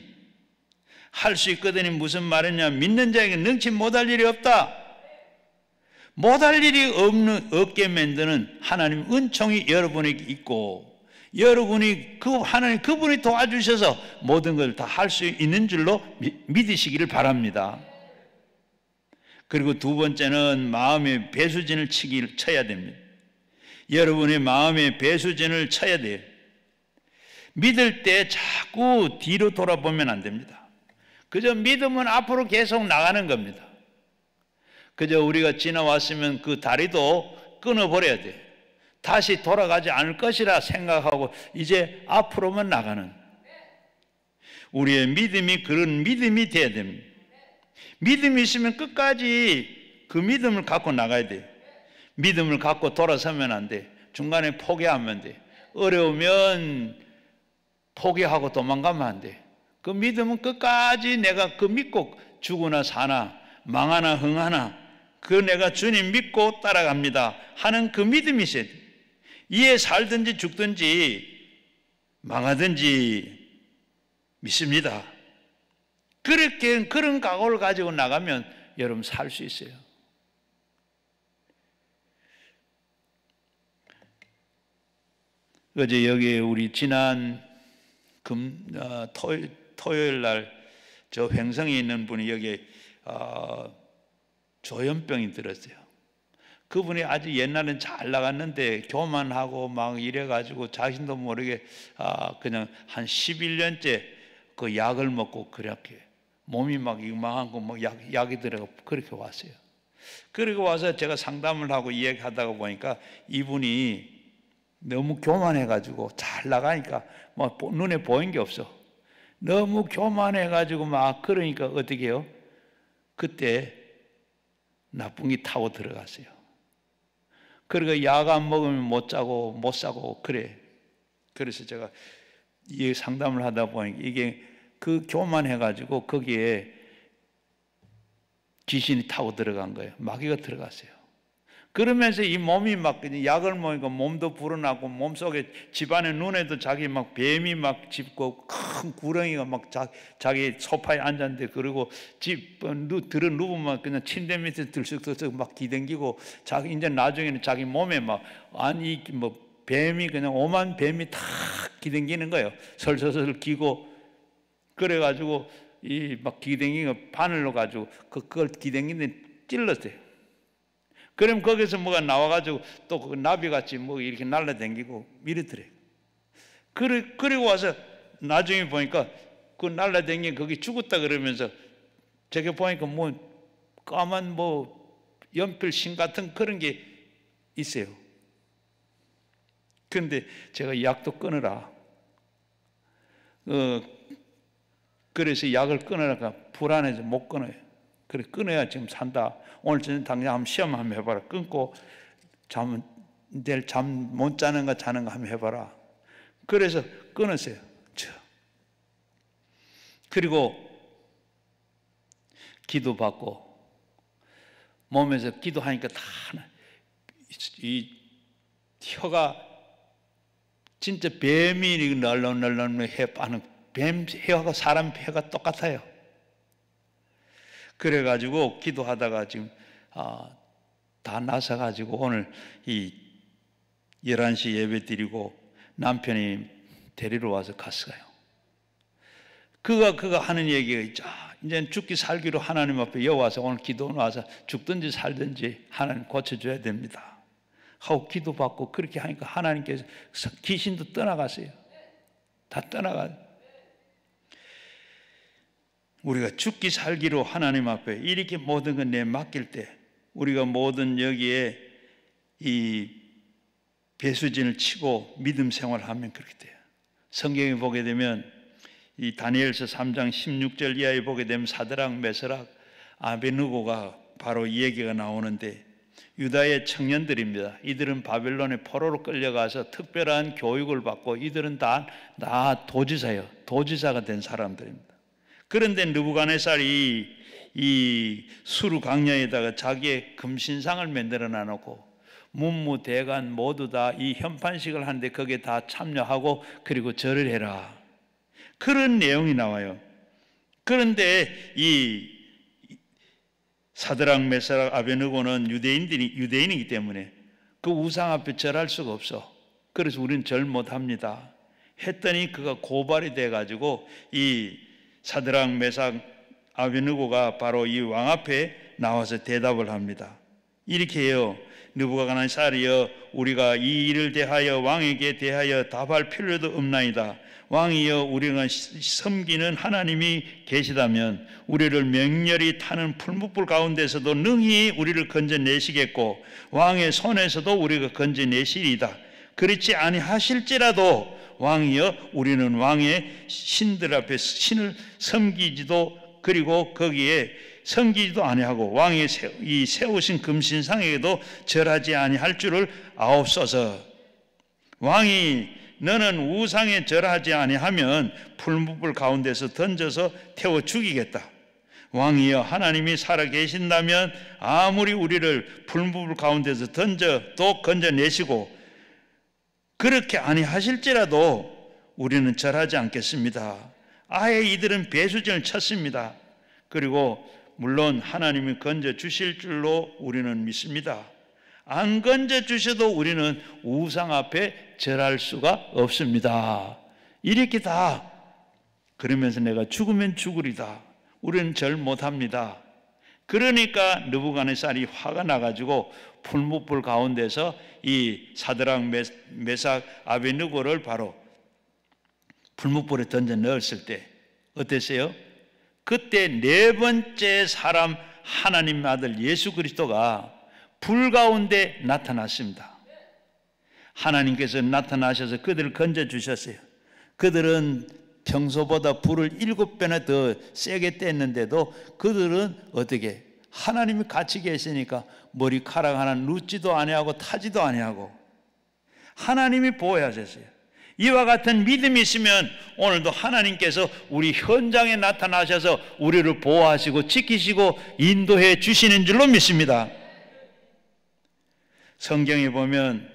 할 수 있거든이 무슨 말이냐? 믿는 자에게 능치 못할 일이 없다. 못할 일이 없게 만드는 하나님 은총이 여러분에게 있고 여러분이 그분이 도와주셔서 모든 걸 다 할 수 있는 줄로 믿으시기를 바랍니다. 그리고 두 번째는 마음의 배수진을 쳐야 됩니다. 여러분의 마음의 배수진을 쳐야 돼요. 믿을 때 자꾸 뒤로 돌아보면 안 됩니다. 그저 믿음은 앞으로 계속 나가는 겁니다. 그저 우리가 지나왔으면 그 다리도 끊어버려야 돼요. 다시 돌아가지 않을 것이라 생각하고 이제 앞으로만 나가는, 우리의 믿음이 그런 믿음이 돼야 됩니다. 믿음이 있으면 끝까지 그 믿음을 갖고 나가야 돼요. 믿음을 갖고 돌아서면 안 돼. 중간에 포기하면 안 돼. 어려우면 포기하고 도망가면 안 돼. 그 믿음은 끝까지 내가 그 믿고 죽으나 사나 망하나 흥하나 그 내가 주님 믿고 따라갑니다 하는 그 믿음이 있어야 돼. 이에 살든지 죽든지 망하든지 믿습니다. 그런 각오를 가지고 나가면 여러분 살 수 있어요. 어제 여기 우리 지난 토요일 날 저 횡성에 있는 분이 여기 조현병이 들었어요. 그분이 아주 옛날엔 잘 나갔는데 교만하고 막 이래가지고 자신도 모르게 그냥 한 11년째 그 약을 먹고 그렇게 몸이 막 이만하고 뭐 약이 들어가 그렇게 왔어요. 그리고 와서 제가 상담을 하고 이야기하다가 보니까 이분이 너무 교만해가지고 잘 나가니까 뭐 눈에 보인 게 없어. 너무 교만해가지고 막 그러니까 어떻게 해요? 그때 나쁜 게 타고 들어갔어요. 그리고 약 안 먹으면 못 자고 못 사고 그래. 그래서 제가 이 상담을 하다 보니까 이게 그 교만해가지고 거기에 귀신이 타고 들어간 거예요. 마귀가 들어갔어요. 그러면서 이 몸이 막 약을 먹으니까 몸도 불어나고 몸속에 집안의 눈에도 자기 막 뱀이 막 짚고 큰 구렁이가 막 자기 소파에 앉았는데 그리고 들어 누우면 그냥 침대 밑에 들썩들썩 막 기댕기고 자기 이제 나중에는 자기 몸에 막 아니 뭐 뱀이 그냥 오만 뱀이 다 기댕기는 거예요. 설설설 기고 그래가지고 이 막 기댕기가 바늘로 가지고 그걸 기댕기는데 찔렀어요. 그럼 거기서 뭐가 나와가지고 또 그 나비같이 뭐 이렇게 날라다니고 이러더래요. 그리고 와서 나중에 보니까 그 날라다니는 거기 죽었다 그러면서 제가 보니까 뭐 까만 뭐 연필심 같은 그런 게 있어요. 그런데 제가 약도 끊으라. 그래서 약을 끊으라가 불안해서 못 끊어요. 그래 끊어야 지금 산다. 오늘 저녁 당장 한번 시험 한번 해봐라. 끊고 내일 잠 못 자는 거 자는 거 한번 해봐라. 그래서 끊었어요. 그리고 기도받고 몸에서 기도하니까 다 이 혀가 진짜 뱀이 널렁널렁 해 빠는 뱀 혀가 사람 혀가 똑같아요. 그래가지고 기도하다가 지금 다 나서가지고 오늘 이 11시 예배 드리고 남편이 데리러 와서 갔어요. 그가 하는 얘기가 있죠. 이제 죽기 살기로 하나님 앞에 여와서 오늘 기도 나와서 죽든지 살든지 하나님 고쳐줘야 됩니다 하고 기도받고 그렇게 하니까 하나님께서 귀신도 떠나갔어요. 다 떠나가. 우리가 죽기 살기로 하나님 앞에 이렇게 모든 걸 내 맡길 때 우리가 모든 여기에 이 배수진을 치고 믿음 생활하면 그렇게 돼요. 성경에 보게 되면 이 다니엘서 3장 16절 이하에 보게 되면 사드락, 메서락, 아베느고가 바로 이 얘기가 나오는데 유다의 청년들입니다. 이들은 바벨론의 포로로 끌려가서 특별한 교육을 받고 이들은 다 도지사예요. 도지사가 된 사람들입니다. 그런데 느부갓네살이 이 수르 강야에다가 자기의 금신상을 만들어 놔놓고 문무대관 모두 다 이 현판식을 하는데 거기에 다 참여하고 그리고 절을 해라. 그런 내용이 나와요. 그런데 이 사드락, 메사락, 아베느고는 유대인이기 때문에 그 우상 앞에 절할 수가 없어. 그래서 우리는 절 못합니다. 했더니 그가 고발이 돼가지고 이 사드락, 메삭, 아베느고가 바로 이 왕 앞에 나와서 대답을 합니다. 이렇게 해요. 느부갓네살이여, 우리가 이 일을 대하여 왕에게 대하여 답할 필요도 없나이다. 왕이여, 우리가 섬기는 하나님이 계시다면 우리를 맹렬히 타는 풀무불 가운데서도 능히 우리를 건져내시겠고 왕의 손에서도 우리가 건져내시리이다. 그렇지 아니하실지라도 왕이여, 우리는 왕의 신들 앞에 신을 섬기지도 그리고 거기에 섬기지도 아니하고 왕이 이 세우신 금신상에게도 절하지 아니할 줄을 아옵소서. 왕이 너는 우상에 절하지 아니하면 풀무불 가운데서 던져서 태워 죽이겠다. 왕이여, 하나님이 살아계신다면 아무리 우리를 풀무불 가운데서 던져 또 건져내시고 그렇게 아니하실지라도 우리는 절하지 않겠습니다. 아예 이들은 배수진을 쳤습니다. 그리고 물론 하나님이 건져주실 줄로 우리는 믿습니다. 안 건져주셔도 우리는 우상 앞에 절할 수가 없습니다. 이렇게 다 그러면서 내가 죽으면 죽으리다. 우리는 절 못합니다. 그러니까 느부갓네살이 화가 나가지고 풀무불 가운데서 이 사드락, 메삭, 아베느고를 바로 풀무불에 던져 넣었을 때 어땠어요? 그때 네 번째 사람 하나님 아들 예수 그리스도가 불 가운데 나타났습니다. 하나님께서 나타나셔서 그들을 건져주셨어요. 그들은 평소보다 불을 7배나 더 세게 뗐는데도 그들은 어떻게 하나님이 같이 계시니까 머리카락 하나 눕지도 아니하고 타지도 아니하고 하나님이 보호하셨어요. 이와 같은 믿음이 있으면 오늘도 하나님께서 우리 현장에 나타나셔서 우리를 보호하시고 지키시고 인도해 주시는 줄로 믿습니다. 성경에 보면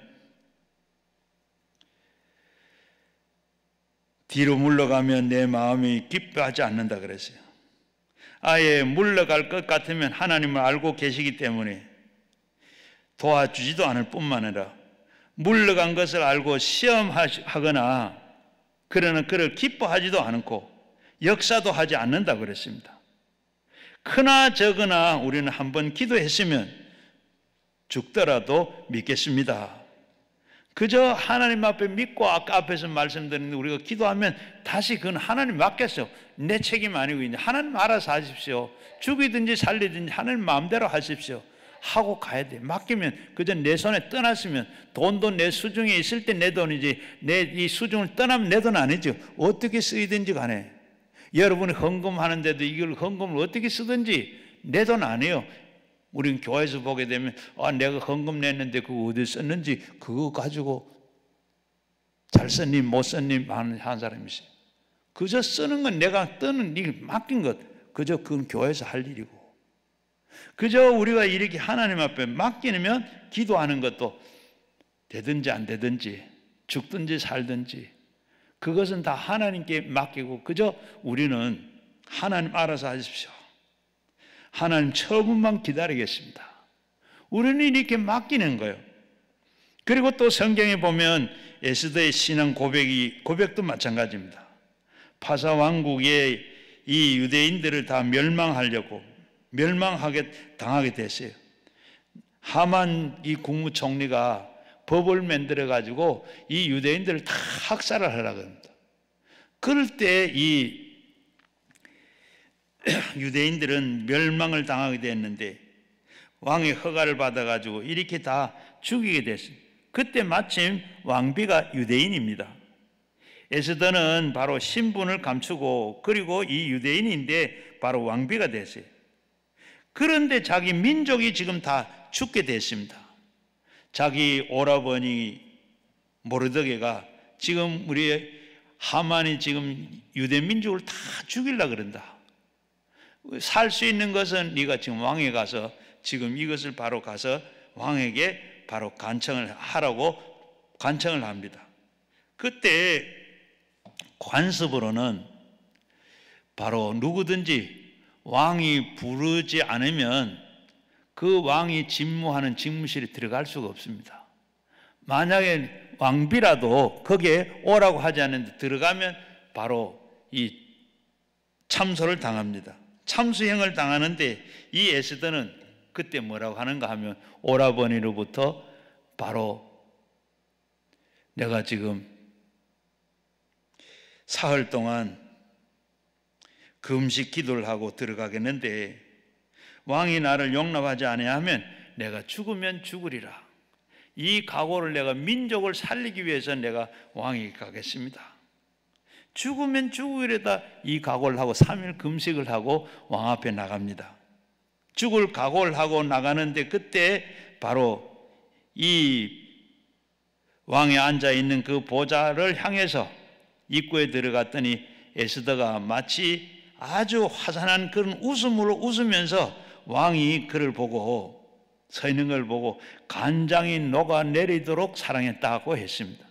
뒤로 물러가면 내 마음이 기뻐하지 않는다 그랬어요. 아예 물러갈 것 같으면 하나님을 알고 계시기 때문에 도와주지도 않을 뿐만 아니라 물러간 것을 알고 시험하거나 그러는 그를 기뻐하지도 않고 역사도 하지 않는다 그랬습니다. 크나 적으나 우리는 한번 기도했으면 죽더라도 믿겠습니다. 그저 하나님 앞에 믿고 아까 앞에서 말씀드렸는데 우리가 기도하면 다시 그건 하나님 맡겼어요. 내 책임 아니고 이제 하나님 알아서 하십시오. 죽이든지 살리든지 하나님 마음대로 하십시오. 하고 가야 돼. 맡기면 그저 내 손에 떠났으면 돈도 내 수중에 있을 때 내 돈이지 내 이 수중을 떠나면 내 돈 아니죠. 어떻게 쓰이든지 간에 여러분이 헌금하는데도 이걸 헌금을 어떻게 쓰든지 내 돈 아니에요. 우리는 교회에서 보게 되면 내가 헌금 냈는데 그거 어디 썼는지 그거 가지고 잘 썼니 못 썼니 하는 사람이 있어요. 그저 쓰는 건 내가 뜨는 일 맡긴 것 그저 그건 교회에서 할 일이고 그저 우리가 이렇게 하나님 앞에 맡기면 기도하는 것도 되든지 안 되든지 죽든지 살든지 그것은 다 하나님께 맡기고 그저 우리는 하나님 알아서 하십시오. 하나님 처분만 기다리겠습니다. 우리는 이렇게 맡기는 거예요. 그리고 또 성경에 보면 에스더의 신앙 고백도 마찬가지입니다. 파사 왕국의 이 유대인들을 다 멸망하게 당하게 됐어요. 하만 이 국무총리가 법을 만들어 가지고 이 유대인들을 다 학살을 하려고 합니다. 그럴 때 이 유대인들은 멸망을 당하게 됐는데 왕의 허가를 받아 가지고 이렇게 다 죽이게 됐어요. 그때 마침 왕비가 유대인입니다. 에스더는 바로 신분을 감추고 그리고 이 유대인인데 바로 왕비가 됐어요. 그런데 자기 민족이 지금 다 죽게 됐습니다. 자기 오라버니 모르드게가 지금 우리 하만이 지금 유대 민족을 다 죽이려고 그런다. 살 수 있는 것은 네가 지금 왕에 가서 지금 이것을 바로 가서 왕에게 바로 간청을 하라고 간청을 합니다. 그때 관습으로는 바로 누구든지 왕이 부르지 않으면 그 왕이 직무하는 직무실에 들어갈 수가 없습니다. 만약에 왕비라도 거기에 오라고 하지 않는데 들어가면 바로 이 참소를 당합니다. 참수형을 당하는데 이 에스더는 그때 뭐라고 하는가 하면 오라버니로부터 바로 내가 지금 사흘 동안 금식 기도를 하고 들어가겠는데 왕이 나를 용납하지 아니하면 내가 죽으면 죽으리라. 이 각오를 내가 민족을 살리기 위해서 내가 왕에게 가겠습니다. 죽으면 죽으리다 이 각오를 하고 3일 금식을 하고 왕 앞에 나갑니다. 죽을 각오를 하고 나가는데 그때 바로 이 왕에 앉아있는 그 보좌를 향해서 입구에 들어갔더니 에스더가 마치 아주 화산한 그런 웃음으로 웃으면서 왕이 그를 보고 서 있는 걸 보고 간장이 녹아내리도록 사랑했다고 했습니다.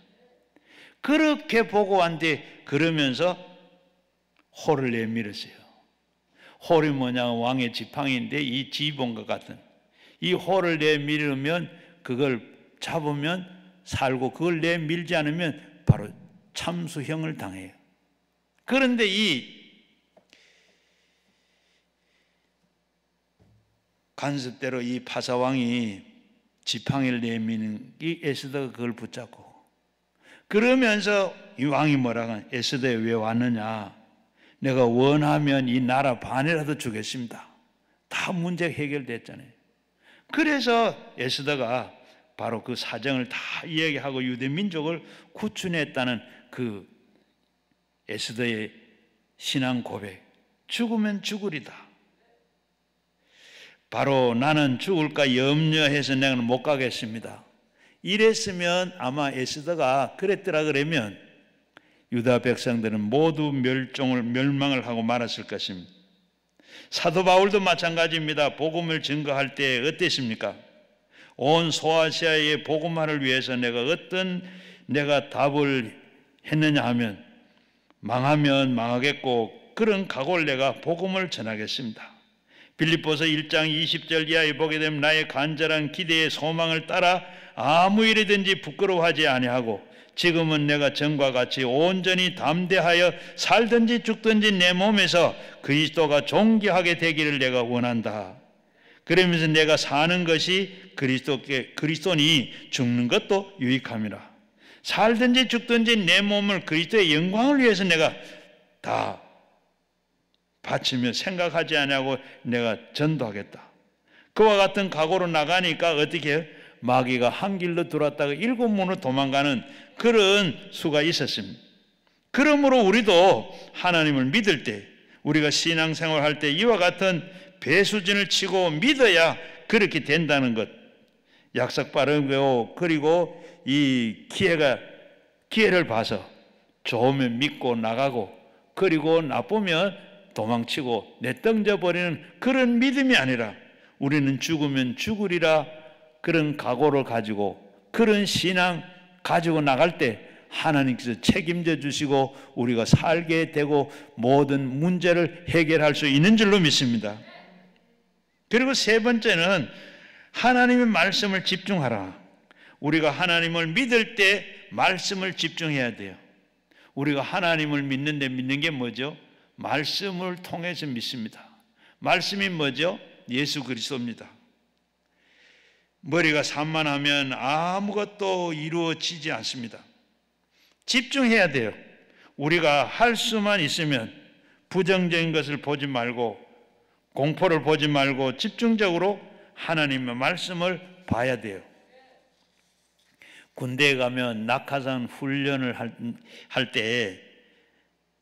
그렇게 보고 왔는데 그러면서 호를 내밀었어요. 홀이 뭐냐 왕의 지팡이인데 이 지본과 같은 이 홀을 내밀으면 그걸 잡으면 살고 그걸 내밀지 않으면 바로 참수형을 당해요. 그런데 이 간섭대로 이 파사왕이 지팡이를 내미는 이 에스더가 그걸 붙잡고, 그러면서 이 왕이 뭐라고 하냐, 에스더에 왜 왔느냐, 내가 원하면 이 나라 반이라도 주겠습니다. 다 문제 해결됐잖아요. 그래서 에스더가 바로 그 사정을 다 이야기하고 유대 민족을 구출했다는 그 에스더의 신앙 고백, 죽으면 죽으리다. 바로 나는 죽을까 염려해서 내가 못 가겠습니다. 이랬으면 아마 에스더가 그랬더라 그러면 유다 백성들은 모두 멸망을 하고 말았을 것입니다. 사도 바울도 마찬가지입니다. 복음을 증거할 때 어땠습니까? 온 소아시아의 복음화를 위해서 내가 답을 했느냐 하면 망하면 망하겠고 그런 각오를 내가 복음을 전하겠습니다. 빌립보서 1장 20절 이하에 보게 되면 나의 간절한 기대의 소망을 따라 아무 일이든지 부끄러워하지 아니하고 지금은 내가 전과 같이 온전히 담대하여 살든지 죽든지 내 몸에서 그리스도가 존귀하게 되기를 내가 원한다. 그러면서 내가 사는 것이 그리스도니 죽는 것도 유익함이라. 살든지 죽든지 내 몸을 그리스도의 영광을 위해서 내가 다 바치며 생각하지 아니하고 내가 전도하겠다. 그와 같은 각오로 나가니까 어떻게 해요? 마귀가 한 길로 들어왔다가 7문으로 도망가는 그런 수가 있었습니다. 그러므로 우리도 하나님을 믿을 때, 우리가 신앙생활 할 때 이와 같은 배수진을 치고 믿어야 그렇게 된다는 것, 약속 바르고, 그리고 이 기회를 봐서 좋으면 믿고 나가고, 그리고 나쁘면 도망치고 내던져 버리는 그런 믿음이 아니라 우리는 죽으면 죽으리라 그런 각오를 가지고 그런 신앙 가지고 나갈 때 하나님께서 책임져 주시고 우리가 살게 되고 모든 문제를 해결할 수 있는 줄로 믿습니다. 그리고 세 번째는 하나님의 말씀을 집중하라. 우리가 하나님을 믿을 때 말씀을 집중해야 돼요. 우리가 하나님을 믿는데 믿는 게 뭐죠? 말씀을 통해서 믿습니다. 말씀이 뭐죠? 예수 그리스도입니다. 머리가 산만하면 아무것도 이루어지지 않습니다. 집중해야 돼요. 우리가 할 수만 있으면 부정적인 것을 보지 말고 공포를 보지 말고 집중적으로 하나님의 말씀을 봐야 돼요. 군대에 가면 낙하산 훈련을 할 때,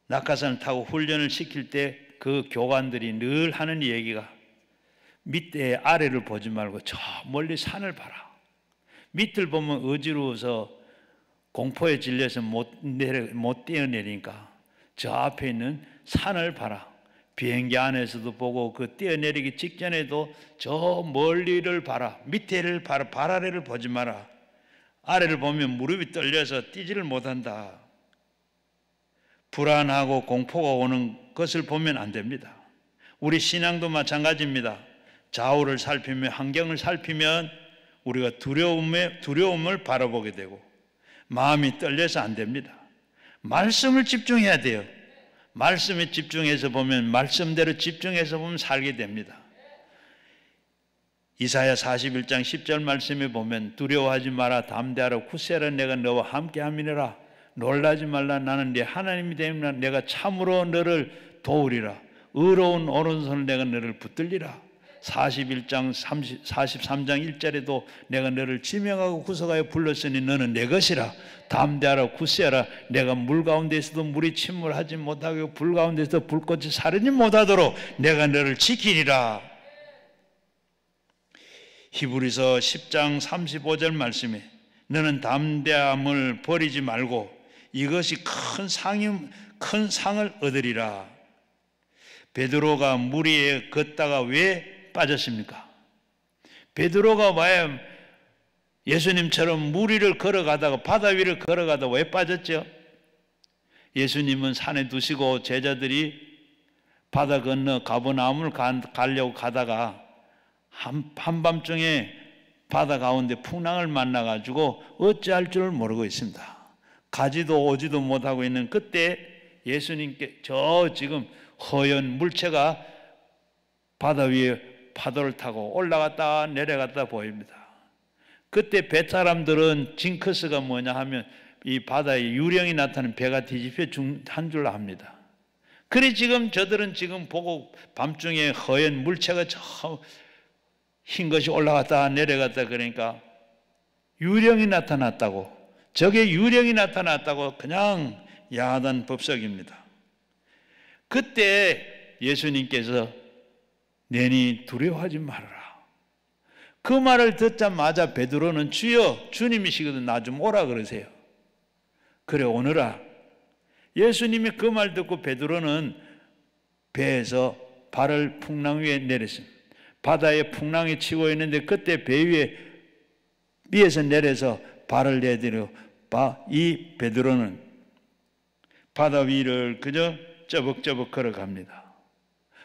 낙하산을 타고 훈련을 시킬 때 그 교관들이 늘 하는 얘기가 밑에 아래를 보지 말고 저 멀리 산을 봐라. 밑을 보면 어지러워서 공포에 질려서 못 뛰어내리니까 저 앞에 있는 산을 봐라. 비행기 안에서도 보고 그 뛰어내리기 직전에도 저 멀리를 봐라. 밑에를 봐라. 발 아래를 보지 마라. 아래를 보면 무릎이 떨려서 뛰지를 못한다. 불안하고 공포가 오는 것을 보면 안 됩니다. 우리 신앙도 마찬가지입니다. 좌우를 살피며 환경을 살피면 우리가 두려움을 바라보게 되고 마음이 떨려서 안 됩니다. 말씀을 집중해야 돼요. 말씀에 집중해서 보면, 말씀대로 집중해서 보면 살게 됩니다. 이사야 41장 10절 말씀에 보면 두려워하지 마라, 담대하라, 굳세라, 내가 너와 함께함이니라. 놀라지 말라, 나는 네 하나님이 되므로 내가 참으로 너를 도우리라. 의로운 오른손을 내가 너를 붙들리라. 43장 1절에도 내가 너를 지명하고 구속하여 불렀으니 너는 내 것이라. 담대하라, 굳세하라. 내가 물 가운데서도 물이 침몰하지 못하고 불 가운데서도 불꽃이 사르지 못하도록 내가 너를 지키리라. 히브리서 10장 35절 말씀에 너는 담대함을 버리지 말고 이것이 큰 상을 얻으리라. 베드로가 물 위에 걷다가 왜 빠졌습니까? 베드로가 왜 예수님처럼 물 위를 걸어가다가 바다 위를 걸어가다가 왜 빠졌죠? 예수님은 산에 두시고 제자들이 바다 건너 가버나움을 가려고 가다가 한밤중에 바다 가운데 풍랑을 만나가지고 어찌할 줄 모르고 있습니다. 가지도 오지도 못하고 있는 그때 예수님께 저 지금 허연 물체가 바다 위에 파도를 타고 올라갔다 내려갔다 보입니다. 그때 뱃사람들은 징크스가 뭐냐 하면 이 바다에 유령이 나타나는 배가 뒤집혀 한 줄 압니다. 그래 지금 저들은 지금 보고 밤중에 허연 물체가 저 흰 것이 올라갔다 내려갔다 그러니까 유령이 나타났다고, 저게 유령이 나타났다고 그냥 야단 법석입니다. 그때 예수님께서 내니 두려워하지 말아라. 그 말을 듣자마자 베드로는 주여 주님이시거든 나 좀 오라 그러세요. 그래 오너라. 예수님이 그 말 듣고 베드로는 배에서 발을 풍랑 위에 내렸습니다. 바다에 풍랑이 치고 있는데 그때 배 위에서 내려서 발을 내디려 이 베드로는 바다 위를 그저 쩌벅쩌벅 걸어갑니다.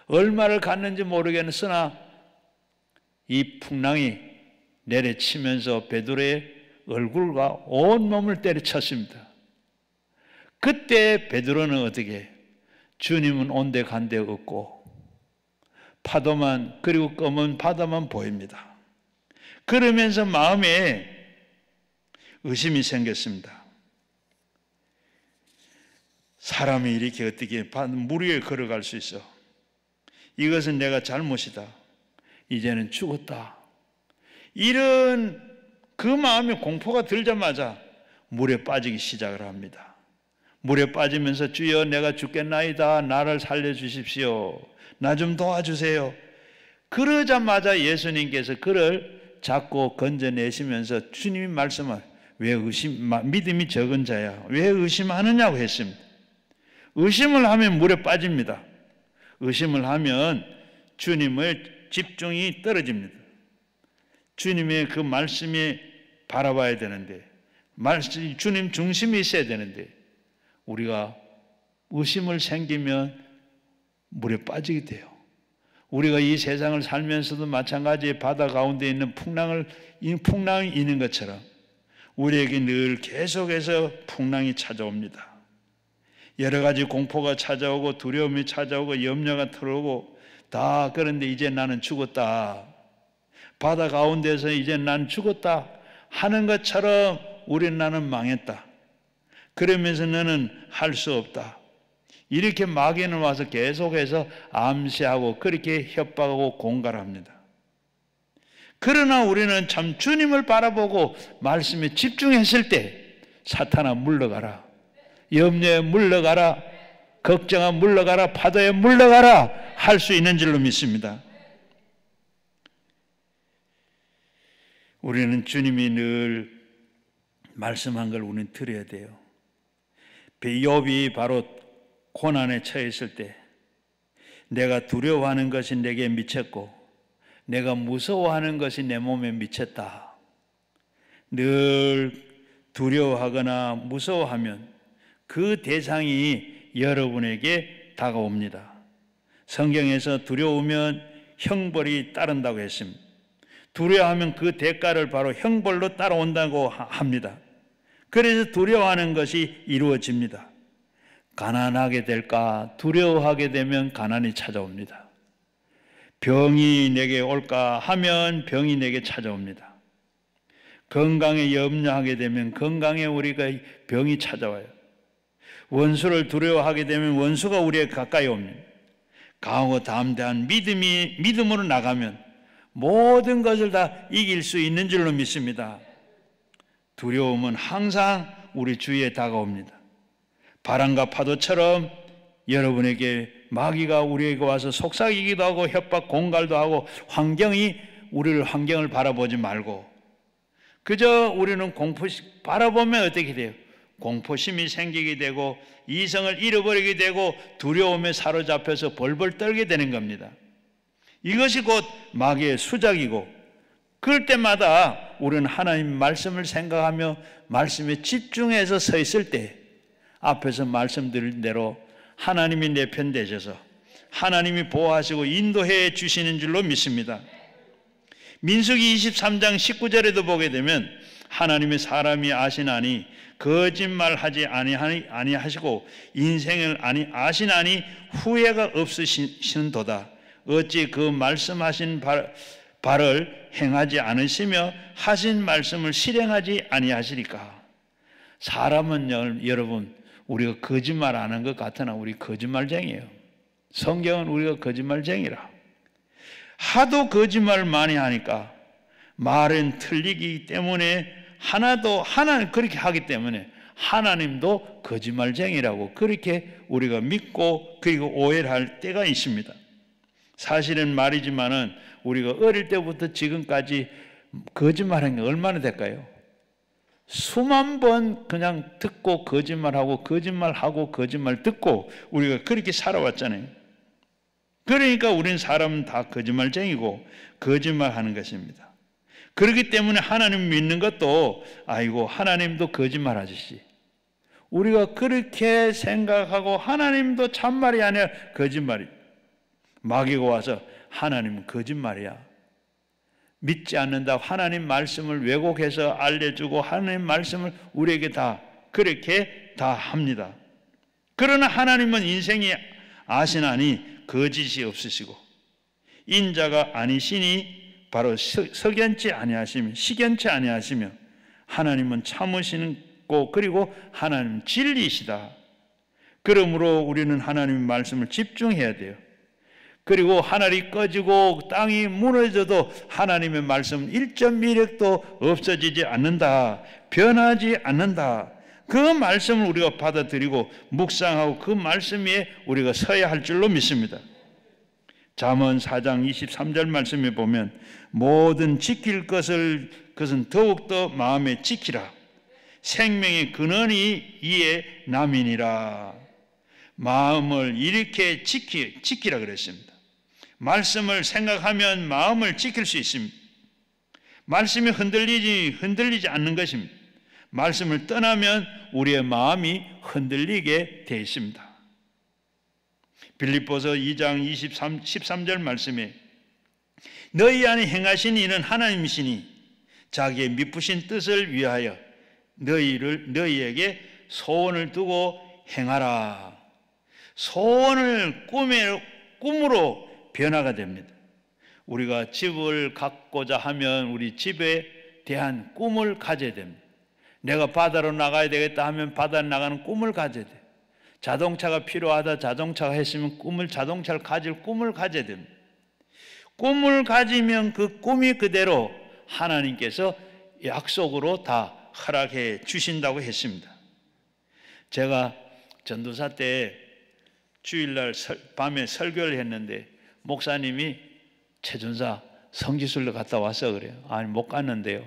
얼마를 갔는지 모르겠으나 이 풍랑이 내려치면서 베드로의 얼굴과 온몸을 때려쳤습니다. 그때 베드로는 어떻게 주님은 온데 간데 없고 파도만 그리고 검은 바다만 보입니다. 그러면서 마음에 의심이 생겼습니다. 사람이 이렇게 어떻게 물 위에 걸어갈 수 있어? 이것은 내가 잘못이다. 이제는 죽었다. 이런 그 마음에 공포가 들자마자 물에 빠지기 시작을 합니다. 물에 빠지면서 주여 내가 죽겠나이다. 나를 살려주십시오. 나 좀 도와주세요. 그러자마자 예수님께서 그를 잡고 건져내시면서 주님이 말씀을 왜 믿음이 적은 자야 왜 의심하느냐고 했습니다. 의심을 하면 물에 빠집니다. 의심을 하면 주님의 집중이 떨어집니다. 주님의 그 말씀에 바라봐야 되는데 주님 중심이 있어야 되는데 우리가 의심을 생기면 물에 빠지게 돼요. 우리가 이 세상을 살면서도 마찬가지에 바다 가운데 있는 풍랑이 있는 것처럼 우리에게 늘 계속해서 풍랑이 찾아옵니다. 여러 가지 공포가 찾아오고 두려움이 찾아오고 염려가 들어오고 다 그런데 이제 나는 죽었다. 바다 가운데서 이제 난 죽었다 하는 것처럼 우리는 나는 망했다. 그러면서 너는 할 수 없다. 이렇게 마귀는 와서 계속해서 암시하고 그렇게 협박하고 공갈합니다. 그러나 우리는 참 주님을 바라보고 말씀에 집중했을 때 사탄아 물러가라. 염려에 물러가라. 걱정아 물러가라. 파도에 물러가라. 할 수 있는 줄로 믿습니다. 우리는 주님이 늘 말씀한 걸 우리는 들어야 돼요. 욥이 바로 고난에 처했을 때 내가 두려워하는 것이 내게 미쳤고 내가 무서워하는 것이 내 몸에 미쳤다. 늘 두려워하거나 무서워하면 그 대상이 여러분에게 다가옵니다. 성경에서 두려우면 형벌이 따른다고 했습니다. 두려워하면 그 대가를 바로 형벌로 따라온다고 합니다. 그래서 두려워하는 것이 이루어집니다. 가난하게 될까 두려워하게 되면 가난이 찾아옵니다. 병이 내게 올까 하면 병이 내게 찾아옵니다. 건강에 염려하게 되면 건강에 우리가 병이 찾아와요. 원수를 두려워하게 되면 원수가 우리에 가까이 옵니다. 강하고 담대한 믿음으로 나가면 모든 것을 다 이길 수 있는 줄로 믿습니다. 두려움은 항상 우리 주위에 다가옵니다. 바람과 파도처럼 여러분에게 마귀가 우리에게 와서 속삭이기도 하고 협박 공갈도 하고 환경을 바라보지 말고 그저 우리는 바라보면 어떻게 돼요? 공포심이 생기게 되고 이성을 잃어버리게 되고 두려움에 사로잡혀서 벌벌 떨게 되는 겁니다. 이것이 곧 마귀의 수작이고 그럴 때마다 우리는 하나님 말씀을 생각하며 말씀에 집중해서 서 있을 때 앞에서 말씀드린 대로 하나님이 내 편 되셔서 하나님이 보호하시고 인도해 주시는 줄로 믿습니다. 민수기 23장 19절에도 보게 되면 하나님의 사람이 아시나니 거짓말하지 아니하시고 인생을 아시나니 후회가 없으시는도다. 어찌 그 말씀하신 바를 행하지 않으시며 하신 말씀을 실행하지 아니하시리까? 사람은 여러분 우리가 거짓말하는 것 같으나 우리 거짓말쟁이에요. 성경은 우리가 거짓말쟁이라. 하도 거짓말을 많이 하니까 말은 틀리기 때문에 하나님 그렇게 하기 때문에 하나님도 거짓말쟁이라고 그렇게 우리가 믿고 그리고 오해를 할 때가 있습니다. 사실은 말이지만은 우리가 어릴 때부터 지금까지 거짓말한 게 얼마나 될까요? 수만 번 그냥 듣고 거짓말하고 거짓말 듣고 우리가 그렇게 살아왔잖아요. 그러니까 우린 사람은 다 거짓말쟁이고 거짓말하는 것입니다. 그렇기 때문에 하나님 믿는 것도 아이고 하나님도 거짓말하시지. 우리가 그렇게 생각하고 하나님도 참말이 아니라 거짓말이. 마귀가 와서 하나님은 거짓말이야. 믿지 않는다. 하나님 말씀을 왜곡해서 알려주고 하나님 말씀을 우리에게 다 그렇게 다 합니다. 그러나 하나님은 인생이 아시나니 거짓이 없으시고 인자가 아니시니 바로 식연치 아니하시며 하나님은 참으시고 그리고 하나님은 진리이시다. 그러므로 우리는 하나님의 말씀을 집중해야 돼요. 그리고 하늘이 꺼지고 땅이 무너져도 하나님의 말씀은 1.1핵도 없어지지 않는다. 변하지 않는다. 그 말씀을 우리가 받아들이고 묵상하고 그 말씀 위에 우리가 서야 할 줄로 믿습니다. 잠언 4장 23절 말씀에 보면 모든 지킬 것은 더욱더 마음에 지키라. 생명의 근원이 이에 남이니라. 마음을 이렇게 지키라 그랬습니다. 말씀을 생각하면 마음을 지킬 수 있습니다. 말씀이 흔들리지 않는 것입니다. 말씀을 떠나면 우리의 마음이 흔들리게 되어 있습니다. 빌립보서 2장 13절 말씀에 너희 안에 행하신 이는 하나님이시니 자기의 미쁘신 뜻을 위하여 너희에게 소원을 두고 행하라. 소원을 꿈으로 변화가 됩니다. 우리가 집을 갖고자 하면 우리 집에 대한 꿈을 가져야 됩니다. 내가 바다로 나가야 되겠다 하면 바다로 나가는 꿈을 가져야 돼요. 자동차가 필요하다 자동차가 했으면 자동차를 가질 꿈을 가져야 됩니다. 꿈을 가지면 그 꿈이 그대로 하나님께서 약속으로 다 허락해 주신다고 했습니다. 제가 전도사 때 주일날 밤에 설교를 했는데 목사님이 최전사 성지순례 갔다 왔어 그래요. 아니 못 갔는데요.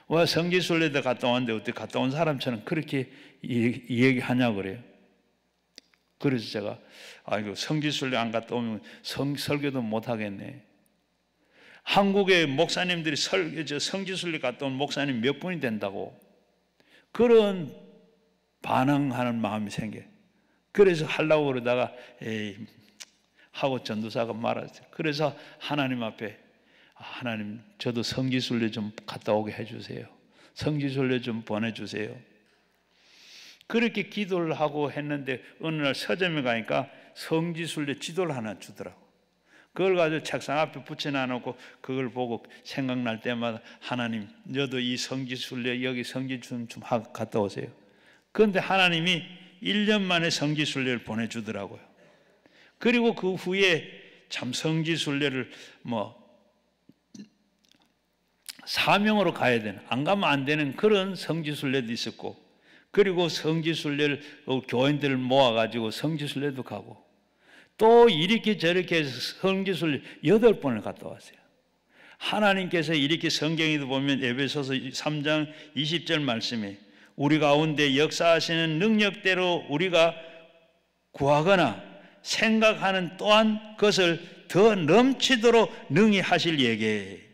왜 성지순례도 갔다 왔는데 어떻게 갔다 온 사람처럼 그렇게 얘기하냐고 그래요. 그래서 제가 아이고 성지순례 안 갔다 오면 설교도 못 하겠네. 한국의 목사님들이 성지순례 갔다 온 목사님 몇 분이 된다고 그런 반항하는 마음이 생겨요. 그래서 하려고 그러다가 하고 전도사가 말았어요. 그래서 하나님 앞에 하나님 저도 성지순례 좀 갔다 오게 해주세요. 성지순례 좀 보내주세요. 그렇게 기도를 하고 했는데 어느 날 서점에 가니까 성지순례 지도를 하나 주더라고. 그걸 가지고 책상 앞에 붙여놔놓고 그걸 보고 생각날 때마다 하나님 저도 이 성지순례 여기 성지순례 좀 갔다 오세요. 그런데 하나님이 1년 만에 성지순례를 보내주더라고요. 그리고 그 후에 참 성지순례를 사명으로 가야 되는 안 가면 안 되는 그런 성지순례도 있었고 그리고 성지순례를 교인들을 모아가지고 성지순례도 가고 또 이렇게 저렇게 성지순례 8번을 갔다 왔어요. 하나님께서 이렇게 성경에도 보면 에베소서 3장 20절 말씀에 우리 가운데 역사하시는 능력대로 우리가 구하거나 생각하는 또한 그것을 더 넘치도록 능히 하실 예게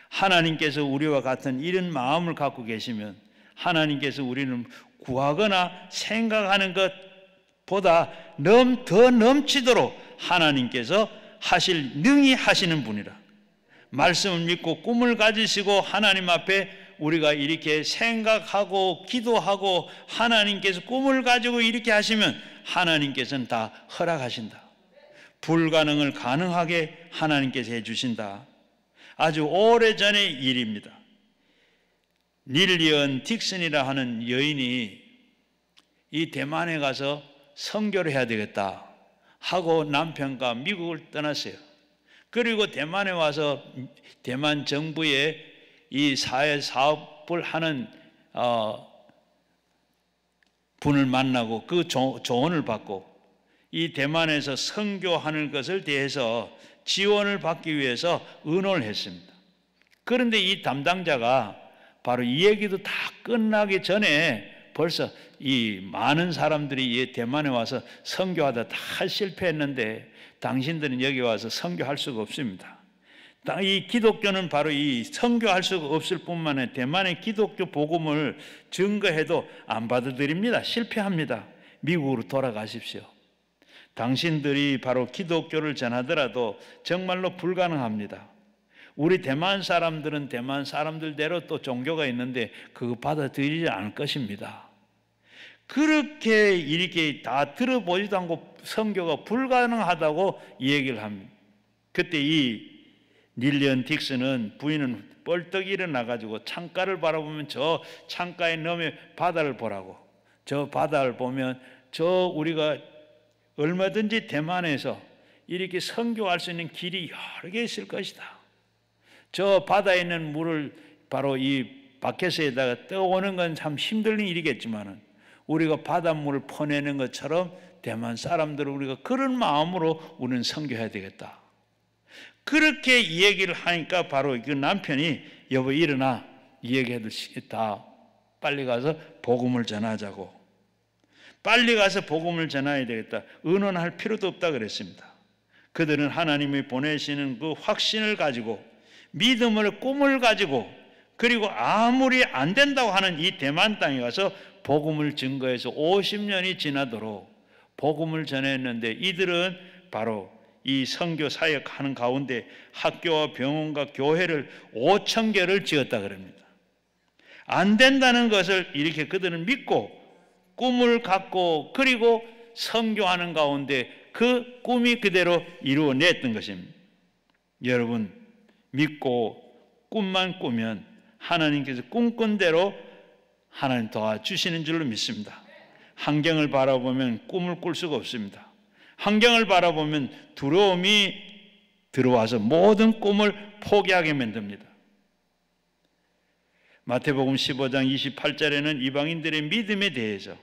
하나님께서 우리와 같은 이런 마음을 갖고 계시면 하나님께서 우리는 구하거나 생각하는 것보다 더 넘치도록 하나님께서 능히 하시는 분이라. 말씀을 믿고 꿈을 가지시고 하나님 앞에 우리가 이렇게 생각하고 기도하고 하나님께서 꿈을 가지고 이렇게 하시면 하나님께서는 다 허락하신다. 불가능을 가능하게 하나님께서 해주신다. 아주 오래전의 일입니다. 릴리언 딕슨이라 하는 여인이 이 대만에 가서 선교를 해야 되겠다 하고 남편과 미국을 떠났어요. 그리고 대만에 와서 대만 정부의 이 사회 사업을 하는 분을 만나고 그 조언을 받고 이 대만에서 선교하는 것을 대해서 지원을 받기 위해서 의논을 했습니다. 그런데 이 담당자가 바로 이 얘기도 다 끝나기 전에 벌써 이 많은 사람들이 이 대만에 와서 선교하다 다 실패했는데 당신들은 여기 와서 선교할 수가 없습니다. 이 기독교는 바로 이 선교할 수가 없을 뿐만 아니라 대만의 기독교 복음을 증거해도 안 받아들입니다. 실패합니다. 미국으로 돌아가십시오. 당신들이 바로 기독교를 전하더라도 정말로 불가능합니다. 우리 대만 사람들은 대만 사람들대로 또 종교가 있는데 그거 받아들이지 않을 것입니다. 그렇게 이렇게 다 들어보지도 않고 선교가 불가능하다고 얘기를 합니다. 그때 이 릴리언 딕슨은 부인은 벌떡 일어나가지고 창가를 바라보면 저 창가에 너머에 바다를 보라고. 저 바다를 보면 저 우리가 얼마든지 대만에서 이렇게 선교할 수 있는 길이 여러 개 있을 것이다. 저 바다에 있는 물을 바로 이 바켓에다가 떠오는 건 참 힘든 일이겠지만은 우리가 바닷물을 퍼내는 것처럼 대만 사람들은 우리가 그런 마음으로 우리는 선교해야 되겠다. 그렇게 이 얘기를 하니까 바로 그 남편이 여보 일어나 이 얘기해도 다 빨리 가서 복음을 전하자고. 빨리 가서 복음을 전해야 되겠다. 의논할 필요도 없다 그랬습니다. 그들은 하나님이 보내시는 그 확신을 가지고 믿음을 꿈을 가지고 그리고 아무리 안 된다고 하는 이 대만 땅에 가서 복음을 증거해서 50년이 지나도록 복음을 전했는데 이들은 바로 이 선교 사역하는 가운데 학교와 병원과 교회를 5,000개를 지었다 그럽니다. 안 된다는 것을 이렇게 그들은 믿고 꿈을 갖고 그리고 선교하는 가운데 그 꿈이 그대로 이루어냈던 것입니다. 여러분 믿고 꿈만 꾸면 하나님께서 꿈꾼 대로 하나님 도와주시는 줄로 믿습니다. 환경을 바라보면 꿈을 꿀 수가 없습니다. 환경을 바라보면 두려움이 들어와서 모든 꿈을 포기하게 만듭니다. 마태복음 15장 28절에는 이방인들의 믿음에 대해서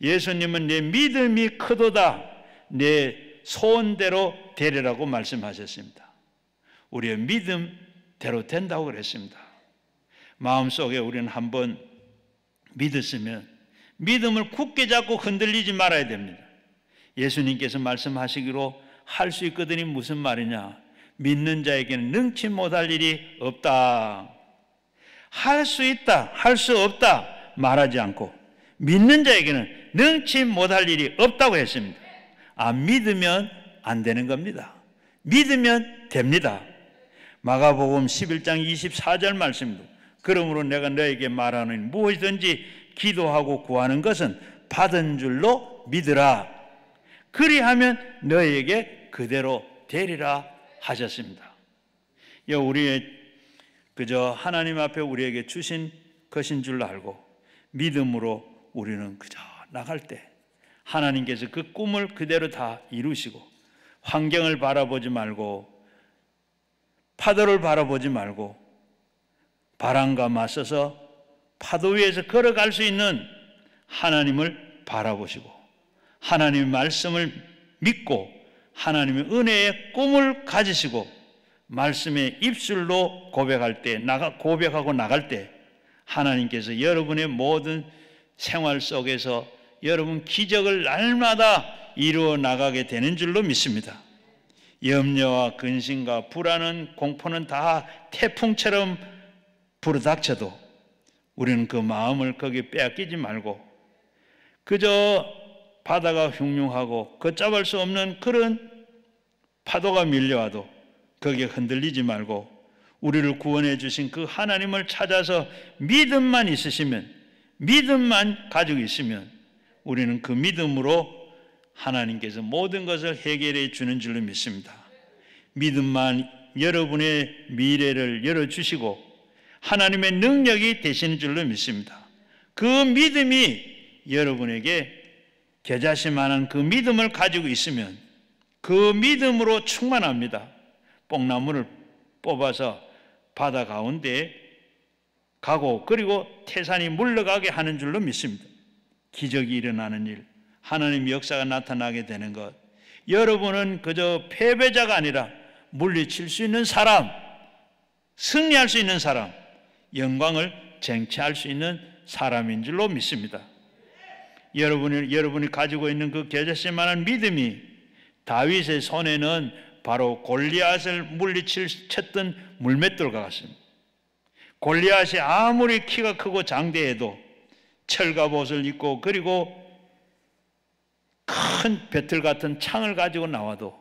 예수님은 내 믿음이 크도다 내 소원대로 되리라고 말씀하셨습니다. 우리의 믿음대로 된다고 그랬습니다. 마음속에 우리는 한번 믿었으면 믿음을 굳게 잡고 흔들리지 말아야 됩니다. 예수님께서 말씀하시기로 할 수 있거든이 무슨 말이냐? 믿는 자에게는 능치 못할 일이 없다. 할 수 있다, 할 수 없다 말하지 않고 믿는 자에게는 능치 못할 일이 없다고 했습니다. 안 믿으면 안 되는 겁니다. 믿으면 됩니다. 마가복음 11장 24절 말씀입니다. 그러므로 내가 너에게 말하노니 무엇이든지 기도하고 구하는 것은 받은 줄로 믿으라. 그리하면 너에게 그대로 되리라 하셨습니다. 우리의 그저 하나님 앞에 우리에게 주신 것인 줄 알고 믿음으로 우리는 그저 나갈 때 하나님께서 그 꿈을 그대로 다 이루시고 환경을 바라보지 말고 파도를 바라보지 말고 바람과 맞서서 파도 위에서 걸어갈 수 있는 하나님을 바라보시고 하나님의 말씀을 믿고 하나님의 은혜의 꿈을 가지시고 말씀의 입술로 고백할 때 고백하고 나갈 때 하나님께서 여러분의 모든 생활 속에서 여러분 기적을 날마다 이루어 나가게 되는 줄로 믿습니다. 염려와 근심과 불안은 공포는 다 태풍처럼 불어닥쳐도 우리는 그 마음을 거기에 빼앗기지 말고 그저 바다가 흉흉하고 걷잡을 수 없는 그런 파도가 밀려와도 거기에 흔들리지 말고 우리를 구원해 주신 그 하나님을 찾아서 믿음만 있으시면, 믿음만 가지고 있으면 우리는 그 믿음으로 하나님께서 모든 것을 해결해 주는 줄로 믿습니다. 믿음만 여러분의 미래를 열어주시고 하나님의 능력이 되시는 줄로 믿습니다. 그 믿음이 여러분에게 겨자씨만한 그 믿음을 가지고 있으면 그 믿음으로 충만합니다. 뽕나무를 뽑아서 바다 가운데 가고 그리고 태산이 물러가게 하는 줄로 믿습니다. 기적이 일어나는 일, 하나님의 역사가 나타나게 되는 것, 여러분은 그저 패배자가 아니라 물리칠 수 있는 사람, 승리할 수 있는 사람, 영광을 쟁취할 수 있는 사람인 줄로 믿습니다. 여러분이 가지고 있는 그 겨자씨만한 믿음이 다윗의 손에는 바로 골리앗을 물리쳤던 물맷돌과 같습니다. 골리앗이 아무리 키가 크고 장대해도 철갑옷을 입고 그리고 큰 배틀 같은 창을 가지고 나와도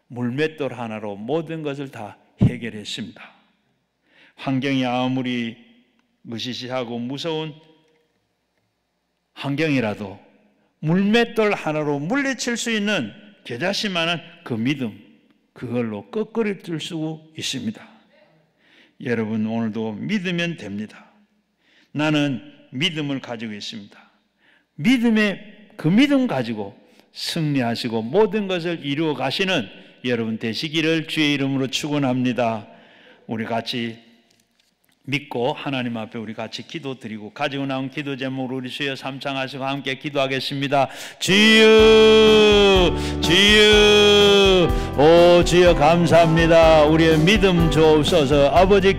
물맷돌 하나로 모든 것을 다 해결했습니다. 환경이 아무리 무시시하고 무서운 환경이라도 물맷돌 하나로 물리칠 수 있는 겨자씨만한 그 믿음, 그걸로 꺾어질 수 있습니다. 여러분, 오늘도 믿으면 됩니다. 나는 믿음을 가지고 있습니다. 그 믿음 가지고 승리하시고 모든 것을 이루어 가시는 여러분 되시기를 주의 이름으로 축원합니다. 우리 같이 믿고 하나님 앞에 우리 같이 기도드리고 가지고 나온 기도 제목으로 우리 주여 삼창하시고 함께 기도하겠습니다. 주여, 주여, 오 주여 감사합니다. 우리의 믿음 주옵소서. 아버지